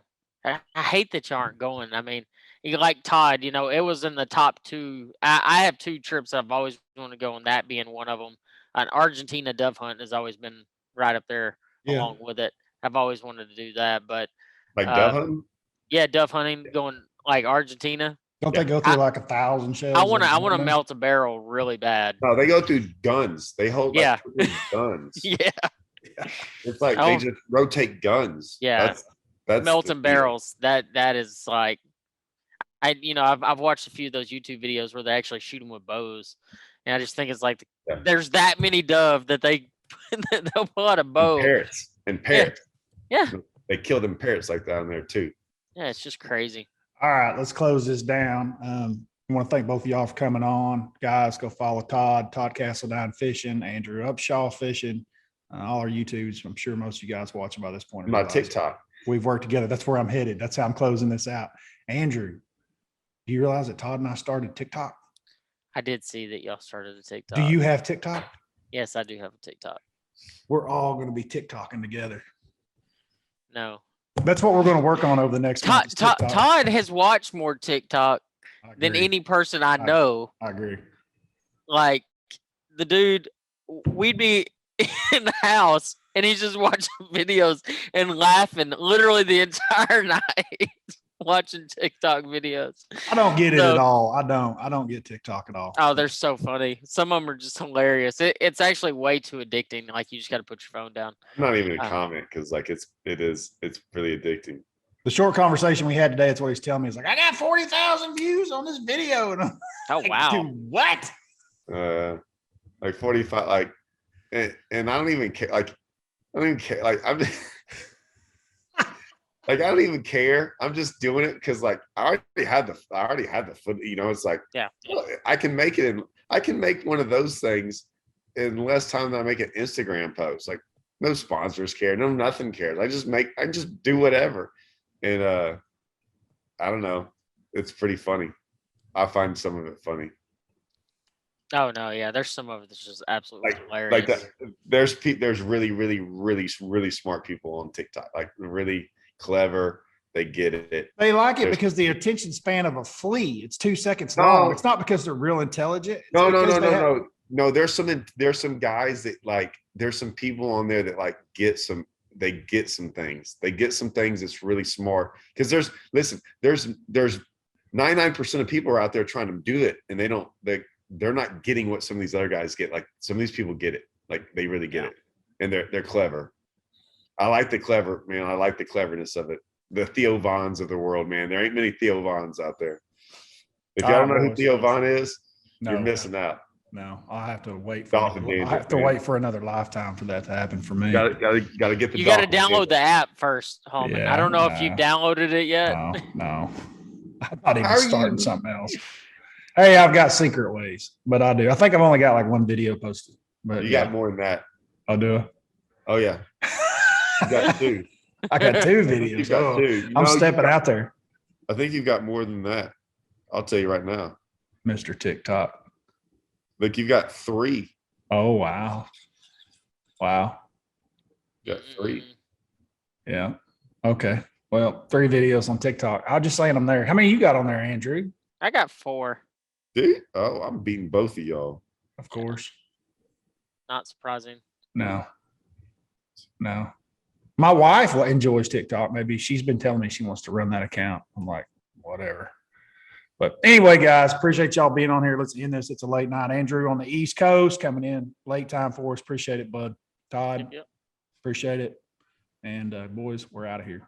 hate that you aren't going. I mean, you like Todd, it was in the top 2. I have 2 trips I've always wanted to go, and that being one of them. An Argentina dove hunt has always been right up there along with it. I've always wanted to do that, but like dove hunting? Yeah, dove hunting, going like Argentina. Don't they go through like 1,000 shells? I want to melt a barrel really bad. No, they go through guns. They hold guns. Yeah. It's like they just rotate guns. Yeah. That's melting barrels. That is like, I've watched a few of those YouTube videos where they actually shoot them with bows, and I just think it's like there's that many dove that they'll pull out a bow. And parrots. Yeah. They kill them parrots like that on there too. Yeah, it's just crazy. All right, let's close this down. I want to thank both of y'all for coming on. Guys, go follow Todd Castledine Fishing, Andrew Upshaw Fishing, all our YouTubes. I'm sure most of you guys watching by this point. My TikTok. We've worked together. That's where I'm headed. That's how I'm closing this out. Andrew, do you realize that Todd and I started TikTok? I did see that y'all started a TikTok. Do you have TikTok? Yes, I do have a TikTok. We're all going to be TikToking together. No. That's what we're going to work on over the next month. Todd has watched more TikTok than any person I know. I agree. Like, the dude, we'd be in the house and he's just watching videos and laughing literally the entire night watching TikTok videos. I don't get it at all. I don't get TikTok at all. Oh, they're so funny. Some of them are just hilarious. It's actually way too addicting. Like, you just got to put your phone down. I'm not even a comment, because like it's really addicting. The short conversation we had today, it's what he's telling me. He's like, I got 40,000 views on this video. And I'm like, wow. Dude, what? Like 45, like, and I don't even care. Like, I don't even care. Like, I'm just like, I don't even care. I'm just doing it because, like, I already had the foot. It's like, I can make it, and I can make one of those things in less time than I make an Instagram post. Like, no sponsors care, no nothing cares. I just do whatever, and I don't know. It's pretty funny. I find some of it funny. Oh no, yeah. There's some of it that's just absolutely hilarious. Like that. There's really, really, really, really smart people on TikTok. Like, really clever. They get it. They like it because the attention span of a flea, it's 2 seconds long. It's not because they're real intelligent. No. There's some guys that, like, there's some people on there that, like, get some things. They get some things that's really smart. Because there's 99% of people are out there trying to do it, and they're not getting what some of these other guys get. Like, some of these people get it. Like, they really get it. And they're clever. I like the clever, man. I like the cleverness of it. The Theo Vons of the world, man. There ain't many Theo Vons out there. If y'all don't know who Theo Von is, you're missing out. No, I'll have to wait for another lifetime for that to happen for me. Gotta get the. You got to download the app first, homie. Yeah, I don't know if you've downloaded it yet. No. I'm not even starting something else. Hey, I've got secret ways, but I do. I think I've only got like one video posted. But you got more than that. I'll do it. Oh yeah. You got 2. I got 2 videos. You got 2. I'm stepping out there. I think you've got more than that. I'll tell you right now. Mr. TikTok. Look, you got 3. Oh, wow. Wow. You got 3. Yeah. Okay. Well, 3 videos on TikTok. I'll just saying I'm there. How many you got on there, Andrew? I got 4. Dude, I'm beating both of y'all. of course. Not surprising. No. My wife enjoys TikTok. Maybe she's been telling me she wants to run that account. I'm like, whatever. But anyway, guys, appreciate y'all being on here. Let's end this. It's a late night. Andrew on the East Coast coming in late time for us. Appreciate it, bud. Todd, Yep. appreciate it. And boys, we're out of here.